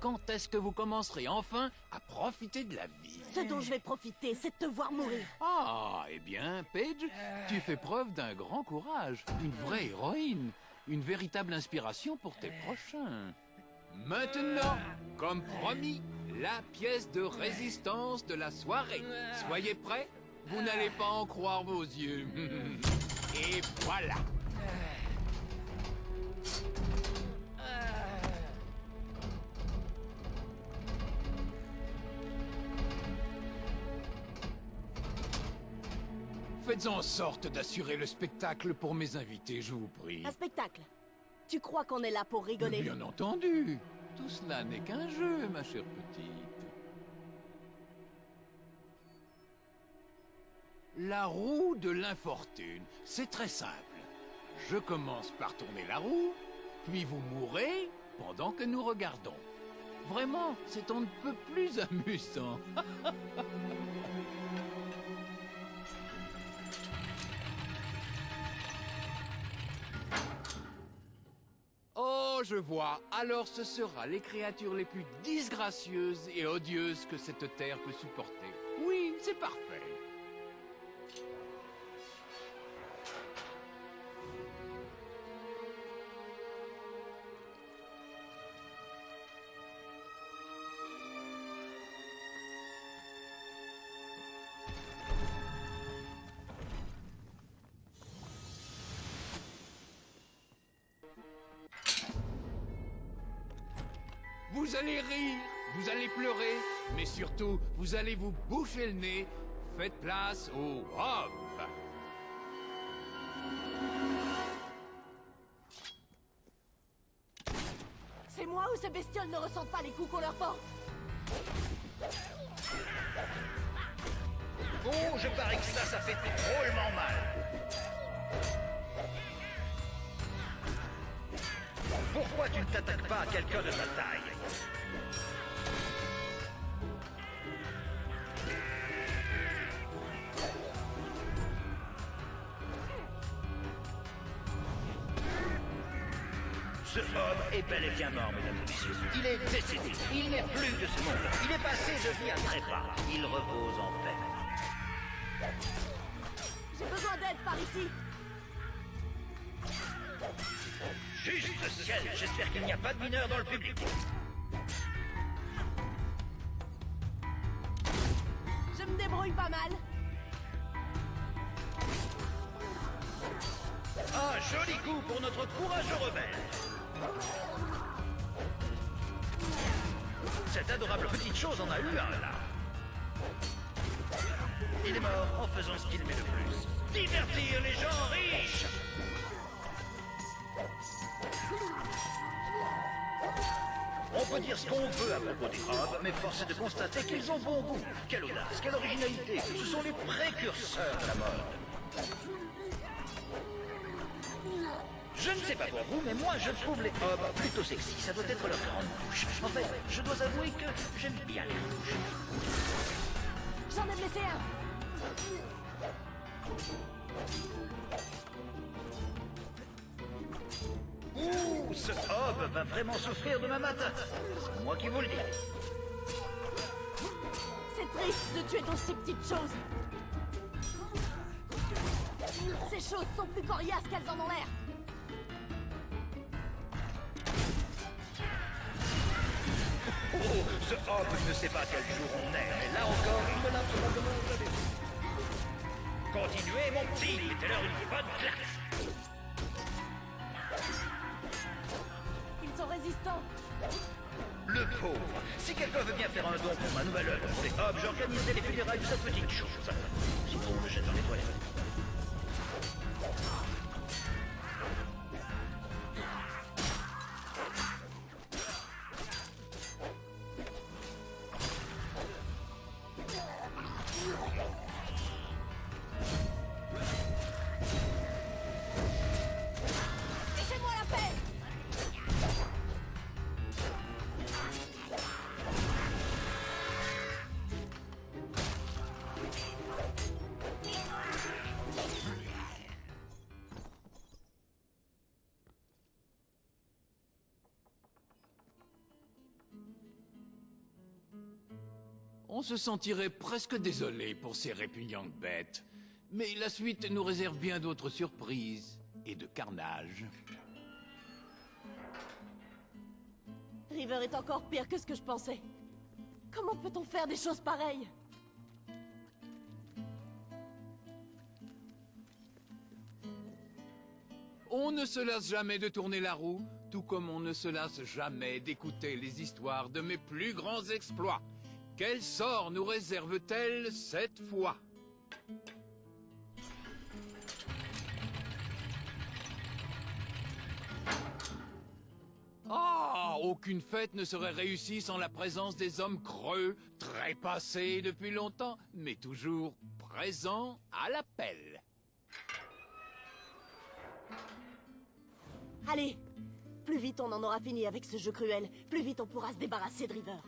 Quand est-ce que vous commencerez enfin à profiter de la vie? Ce dont je vais profiter, c'est de te voir mourir. Ah, eh bien, Paige, tu fais preuve d'un grand courage, une vraie héroïne, une véritable inspiration pour tes prochains. Maintenant, comme promis, la pièce de résistance de la soirée. Soyez prêts, vous n'allez pas en croire vos yeux. Et voilà. Faites en sorte d'assurer le spectacle pour mes invités, je vous prie. Un spectacle? Tu crois qu'on est là pour rigoler? Bien entendu. Tout cela n'est qu'un jeu, ma chère petite. La roue de l'infortune, c'est très simple. Je commence par tourner la roue, puis vous mourrez pendant que nous regardons. Vraiment, c'est on ne peut plus amusant. Oh, je vois. Alors ce sera les créatures les plus disgracieuses et odieuses que cette terre peut supporter. Oui, c'est parfait. Vous allez rire, vous allez pleurer, mais surtout, vous allez vous boucher le nez. Faites place au rhum. C'est moi ou ces bestioles ne ressentent pas les coups qu'on leur porte? Oh, je parie que ça fait drôlement mal. Pourquoi tu ne t'attaques pas à quelqu'un de ta taille? Ce homme est bel et bien mort, mesdames et messieurs. Il est décédé. Il n'est plus de ce monde. Il est passé de vie à trépas. Il repose en paix. J'ai besoin d'aide par ici. Juste ciel, j'espère qu'il n'y a pas de mineurs dans le public. Je me débrouille pas mal. Un joli coup pour notre courageux rebelle. Cette adorable petite chose en a eu un, là. Il est mort en faisant ce qu'il aimait le plus. Divertir les gens riches. On peut dire ce qu'on veut à propos des hobs, mais force est de constater qu'ils ont bon goût. Quelle audace, quelle originalité. Ce sont les précurseurs de la mode. Je ne sais pas pour vous, mais moi je trouve les hobs plutôt sexy. Ça doit être leur grande bouche. En fait, je dois avouer que j'aime bien les rouges. J'en ai blessé un. Ouh, ce hob va vraiment souffrir de ma matin. C'est moi qui vous le dis. C'est triste de tuer dans ces petites choses. Ces choses sont plus coriaces qu'elles en ont l'air. Oh, ce hob ne sait pas quel jour on est, mais là encore, il me l'a probablement jamais vu. Continuez, mon petit, mettez-leur une bonne claque. Ils sont résistants. Le pauvre. Si quelqu'un veut bien faire un don pour ma nouvelle œuvre pour les hobs, j'organiserai les funérailles de cette petite chose. Sinon, on me jette dans les toilettes. Laissez-moi la paix. On se sentirait presque désolé pour ces répugnantes bêtes. Mais la suite nous réserve bien d'autres surprises et de carnage. River est encore pire que ce que je pensais. Comment peut-on faire des choses pareilles? On ne se lasse jamais de tourner la roue, tout comme on ne se lasse jamais d'écouter les histoires de mes plus grands exploits. Quel sort nous réserve-t-elle cette fois? Ah, aucune fête ne serait réussie sans la présence des hommes creux, trépassés depuis longtemps, mais toujours présents à l'appel. Allez, plus vite on en aura fini avec ce jeu cruel, plus vite on pourra se débarrasser de River.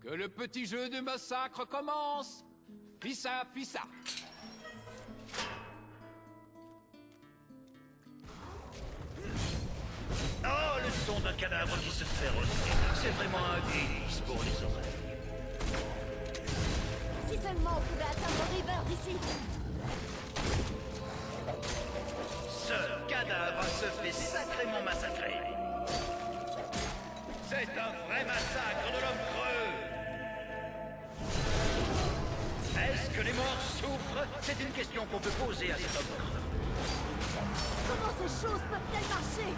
Que le petit jeu de massacre commence! Fissa, fissa! Oh, le son d'un cadavre qui se fait rôtir. C'est vraiment un délice pour les oreilles. Si seulement on pouvait atteindre River d'ici. Ce cadavre se fait sacrément massacrer. C'est un vrai massacre de l'homme creux. Est-ce que les morts souffrent? C'est une question qu'on peut poser à cet homme creux. Comment ces choses peuvent-elles marcher?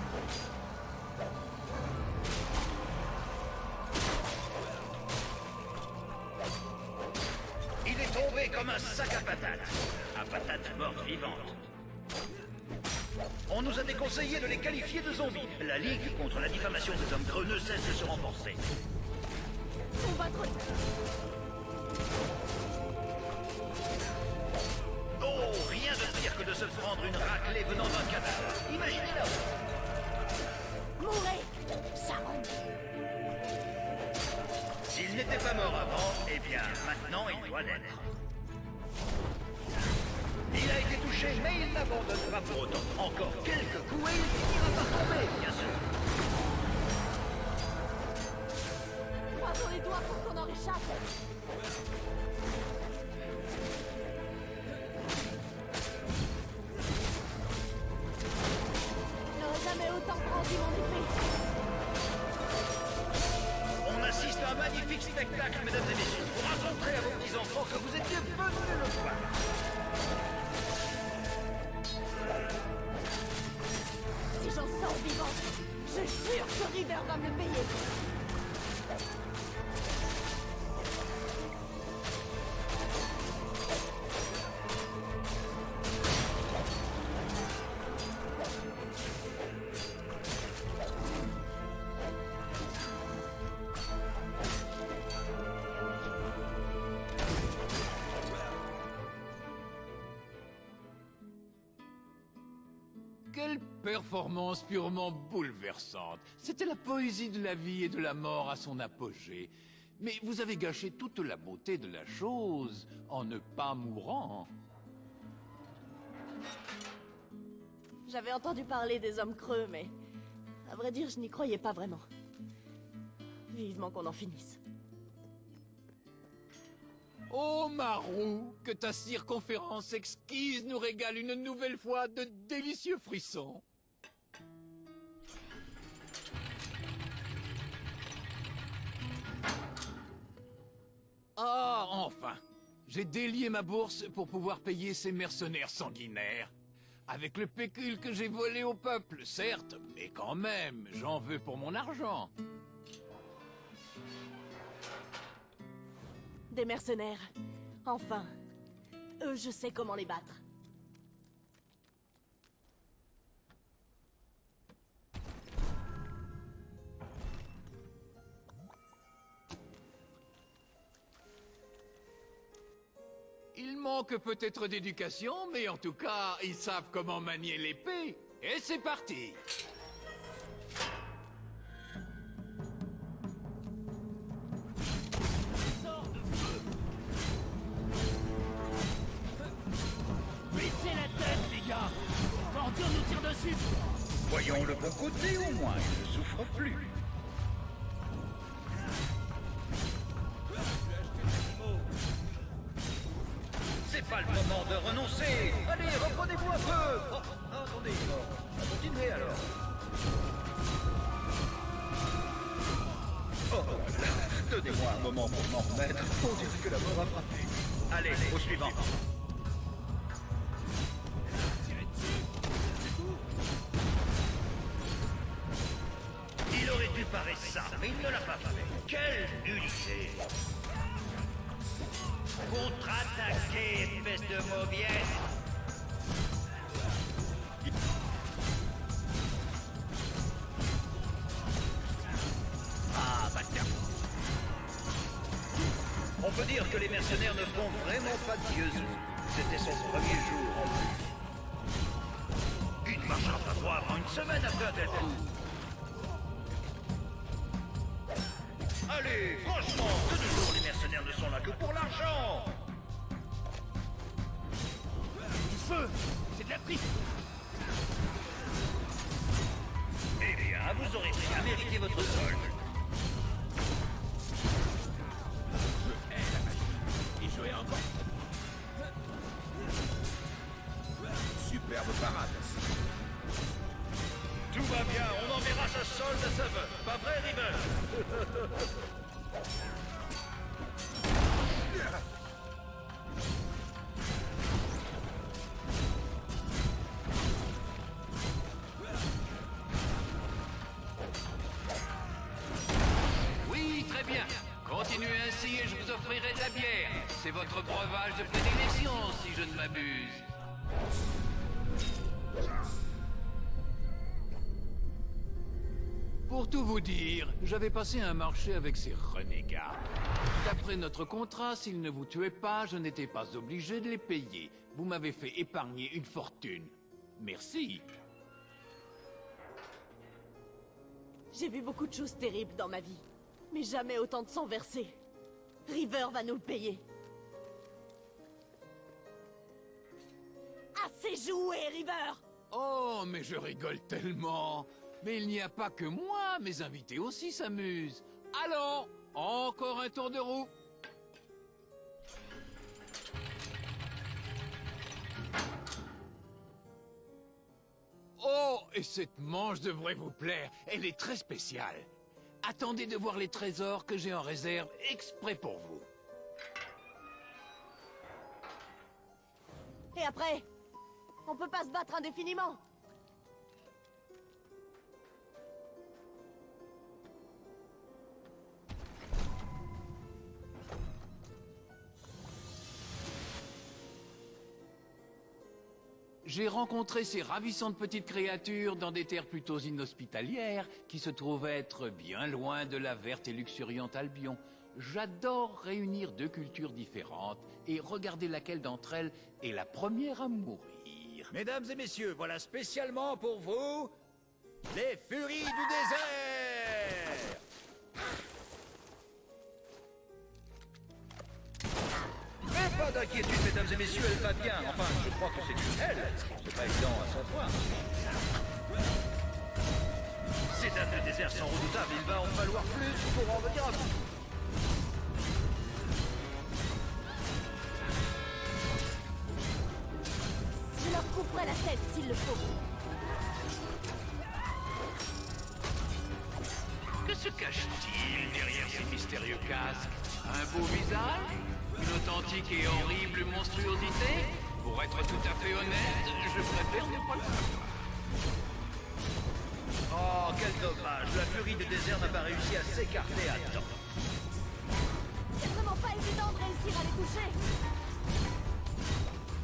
Il est tombé comme un sac à patates. À patates mortes vivantes. On nous a déconseillé de les qualifier de zombies. La Ligue contre la diffamation des hommes creux ne cesse de se renforcer. On va trop... Oh, rien de pire que de se prendre une raclée venant d'un cadavre. Imaginez-la. Mourez, Sharon. n'était pas mort avant, eh bien, maintenant il doit l'être. Il a été touché, mais il n'abandonne pas pour autant. Encore quelques coups et il finira par tomber, bien sûr. Croisons les doigts pour qu'on en réchappe. J'aurais jamais autant brandi mon épée. On assiste à un magnifique spectacle, mesdames et messieurs, pour raconter à vos petits-enfants que vous étiez venus le voir. Si j'en sors vivante, je jure que River va me le payer. Quelle performance purement bouleversante. C'était la poésie de la vie et de la mort à son apogée. Mais vous avez gâché toute la beauté de la chose en ne pas mourant. J'avais entendu parler des hommes creux, mais... à vrai dire, je n'y croyais pas vraiment. Vivement qu'on en finisse. Oh Marou, que ta circonférence exquise nous régale une nouvelle fois de délicieux frissons. Ah, enfin! J'ai délié ma bourse pour pouvoir payer ces mercenaires sanguinaires. Avec le pécule que j'ai volé au peuple, certes, mais quand même, j'en veux pour mon argent. Des mercenaires. Enfin. Eux, je sais comment les battre. Ils manquent peut-être d'éducation, mais en tout cas, ils savent comment manier l'épée. Et c'est parti! Baissez la tête, les gars! Ordure nous tire dessus! Voyons le bon côté, au moins, il ne souffre plus. C'est pas le moment de renoncer. Allez, reprenez-vous un peu. Oh, attendez, continuez alors. Oh, donnez-moi un moment pour m'en remettre. On dirait que la mort a frappé. Allez, au suivant. Il aurait dû parer ça, mais il ne l'a pas fait. Quelle nullité! Contre-attaquer, espèce de mauviette! Ah, bâtard! On peut dire que les mercenaires ne font vraiment pas de vieux os. C'était son premier jour en plus. Il ne marchera pas droit avant une semaine après un tel coup. Allez, franchement, de nos jours, les mercenaires ne sont là que pour l'argent. Du feu! C'est de la tripe! Eh bien, vous aurez bien mérité votre solde. Je hais la magie. Et je hais encore. Superbe parade. Tout va bien, on enverra sa solde à sa veuve. Pas vrai, River? Oui, très bien. Continuez ainsi et je vous offrirai de la bière. C'est votre breuvage de prédilection, si je ne m'abuse. Pour tout vous dire, j'avais passé un marché avec ces renégats. D'après notre contrat, s'ils ne vous tuaient pas, je n'étais pas obligé de les payer. Vous m'avez fait épargner une fortune. Merci. J'ai vu beaucoup de choses terribles dans ma vie, mais jamais autant de sang versé. River va nous le payer. Assez joué, River! Oh, mais je rigole tellement. Mais il n'y a pas que moi, mes invités aussi s'amusent. Allons, encore un tour de roue. Oh, et cette manche devrait vous plaire. Elle est très spéciale. Attendez de voir les trésors que j'ai en réserve exprès pour vous. Et après? On peut pas se battre indéfiniment. J'ai rencontré ces ravissantes petites créatures dans des terres plutôt inhospitalières qui se trouvent être bien loin de la verte et luxuriante Albion. J'adore réunir deux cultures différentes et regarder laquelle d'entre elles est la première à mourir. Mesdames et messieurs, voilà spécialement pour vous les Furies du désert. Mais pas d'inquiétude, mesdames et messieurs, elle va bien. Enfin, je crois que c'est une elle. C'est pas évident à son point. Ces dames de désert sont redoutables. Il va en falloir plus pour en venir à bout. Je leur couperai la tête s'il le faut. Que se cache-t-il derrière ces mystérieux casques? Un beau visage? Une authentique et horrible monstruosité? Pour être tout à fait honnête, je préfère ne pas le savoir. Oh, quel dommage. La furie du désert n'a pas réussi à s'écarter à temps. C'est vraiment pas évident de réussir à les toucher.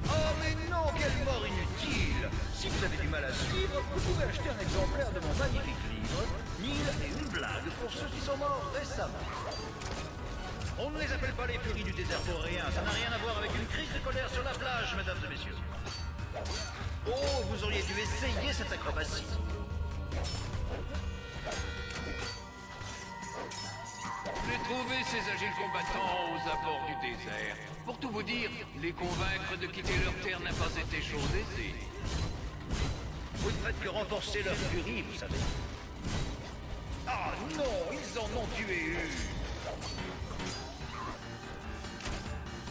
Oh, mais non, quelle mort inutile. Si vous avez du mal à suivre, vous pouvez acheter un exemplaire de mon magnifique livre, 1001 blagues pour ceux qui sont morts récemment. On ne les appelle pas les furies du désert pour rien. Ça n'a rien à voir avec une crise de colère sur la plage, mesdames et messieurs. Oh, vous auriez dû essayer cette acrobatie. J'ai trouvé ces agiles combattants aux abords du désert. Pour tout vous dire, les convaincre de quitter leur terre n'a pas été chose aisée. Vous ne faites que renforcer leur furie, vous savez. Ah non, ils en ont tué une.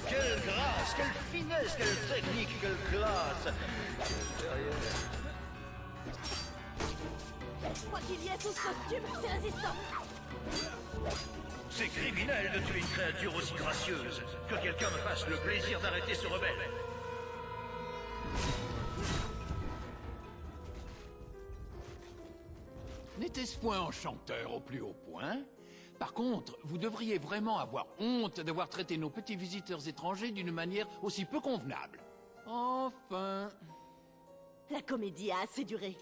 Quelle grâce, quelle finesse, quelle technique, quelle classe. Quoi qu'il y ait sous ce costume, c'est résistant. C'est criminel de tuer une créature aussi gracieuse. Que quelqu'un me fasse le plaisir d'arrêter ce rebelle. N'était-ce point enchanteur au plus haut point? Par contre, vous devriez vraiment avoir honte d'avoir traité nos petits visiteurs étrangers d'une manière aussi peu convenable. Enfin... La comédie a assez duré.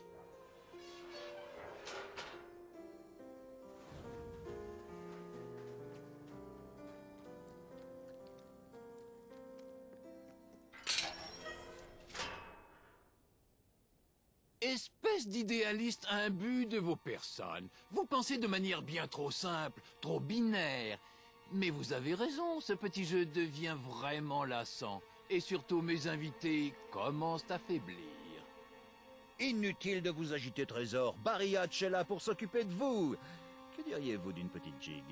Espèce d'idéaliste imbu de vos personnes. Vous pensez de manière bien trop simple, trop binaire. Mais vous avez raison, ce petit jeu devient vraiment lassant. Et surtout, mes invités commencent à faiblir. Inutile de vous agiter, trésor. Barry Hatch est là pour s'occuper de vous. Que diriez-vous d'une petite jig?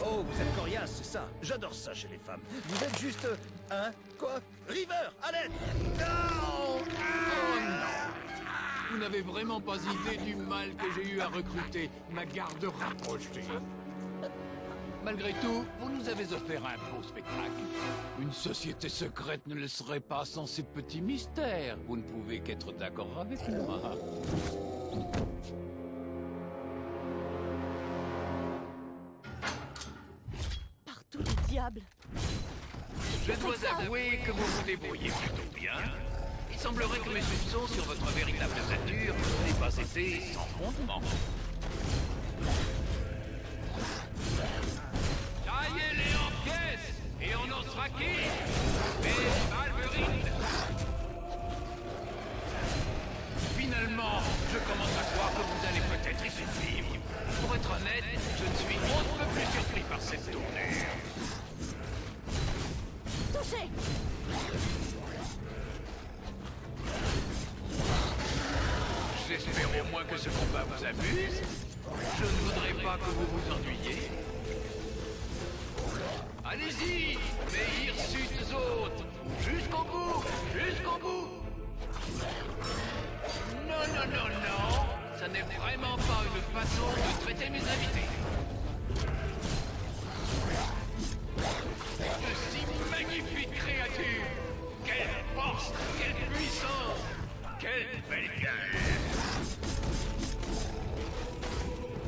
Oh, vous êtes coriace, c'est ça. J'adore ça chez les femmes. Vous êtes juste... Hein? Quoi? River, à l'aide! Non! Oh non! Vous n'avez vraiment pas idée du mal que j'ai eu à recruter ma garde rapprochée. Malgré tout, vous nous avez offert un beau spectacle. Une société secrète ne le serait pas sans ces petits mystères. Vous ne pouvez qu'être d'accord avec moi. Partout le diable. Je dois avouer que vous vous débrouillez plutôt bien. Il semblerait que mes soupçons sur votre véritable nature n'aient pas été sans fondement. Taillez-les en pièces et on en sera quitte. Mais Malverine. s'amuse. Je ne voudrais pas que vous vous ennuyiez. Allez-y, mes hirsutes hôtes, jusqu'au bout, jusqu'au bout. Non, non, non, non, ça n'est vraiment pas une façon de traiter mes invités. De si magnifiques créatures. Quelle force, quelle puissance, quelle belle gueule.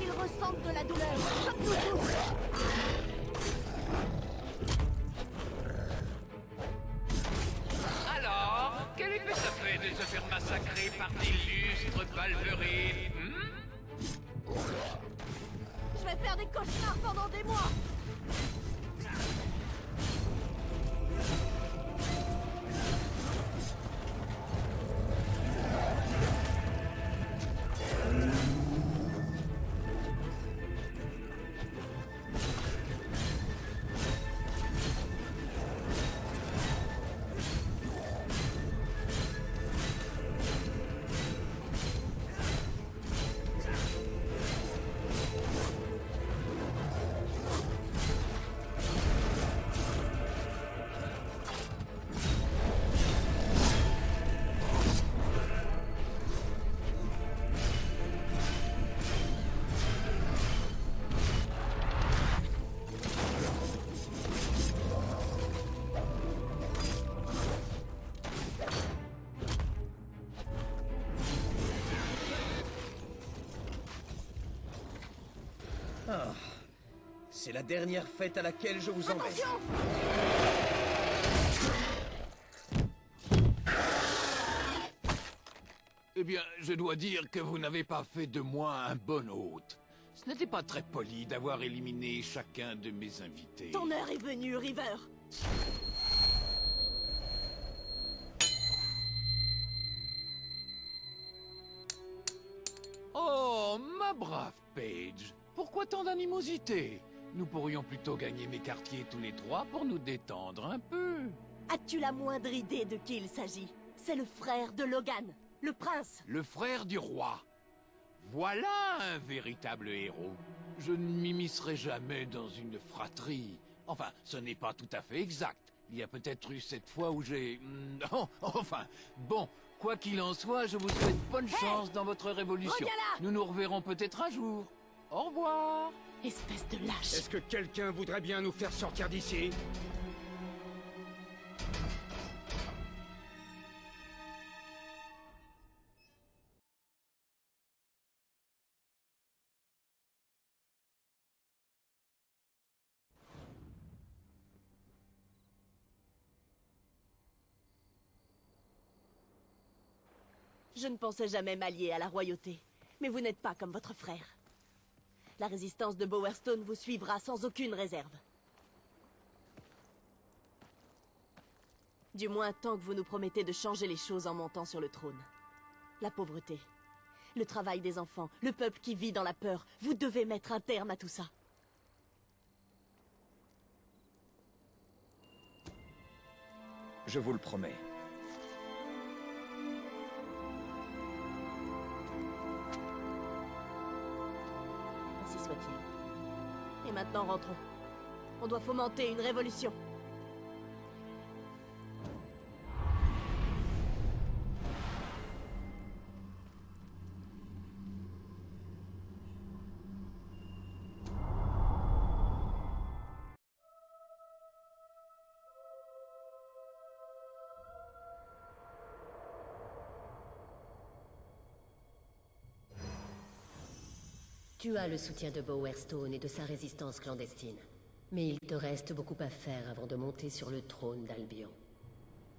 Ils ressentent de la douleur, comme nous tous. Alors, quel effet ça fait de se faire massacrer par d'illustres balverines? Je vais faire des cauchemars pendant des mois. Ah, c'est la dernière fête à laquelle je vous emmène. Attention! Eh bien, je dois dire que vous n'avez pas fait de moi un bon hôte. Ce n'était pas très poli d'avoir éliminé chacun de mes invités. Ton heure est venue, River. Oh, ma brave Paige. Pourquoi tant d'animosité? Nous pourrions plutôt gagner mes quartiers tous les trois pour nous détendre un peu. As-tu la moindre idée de qui il s'agit? C'est le frère de Logan, le prince. Le frère du roi. Voilà un véritable héros. Je ne m'immiscerai jamais dans une fratrie. Enfin, ce n'est pas tout à fait exact. Il y a peut-être eu cette fois où j'ai... Enfin, bon, quoi qu'il en soit, je vous souhaite bonne chance dans votre révolution. Regarde-la! Nous nous reverrons peut-être un jour. Au revoir. Espèce de lâche. Est-ce que quelqu'un voudrait bien nous faire sortir d'ici? Je ne pensais jamais m'allier à la royauté, mais vous n'êtes pas comme votre frère. La résistance de Bowerstone vous suivra sans aucune réserve. Du moins tant que vous nous promettez de changer les choses en montant sur le trône. La pauvreté, le travail des enfants, le peuple qui vit dans la peur, vous devez mettre un terme à tout ça. Je vous le promets. Ainsi soit-il. Et maintenant rentrons. On doit fomenter une révolution. Tu as le soutien de Bowerstone et de sa résistance clandestine. Mais il te reste beaucoup à faire avant de monter sur le trône d'Albion.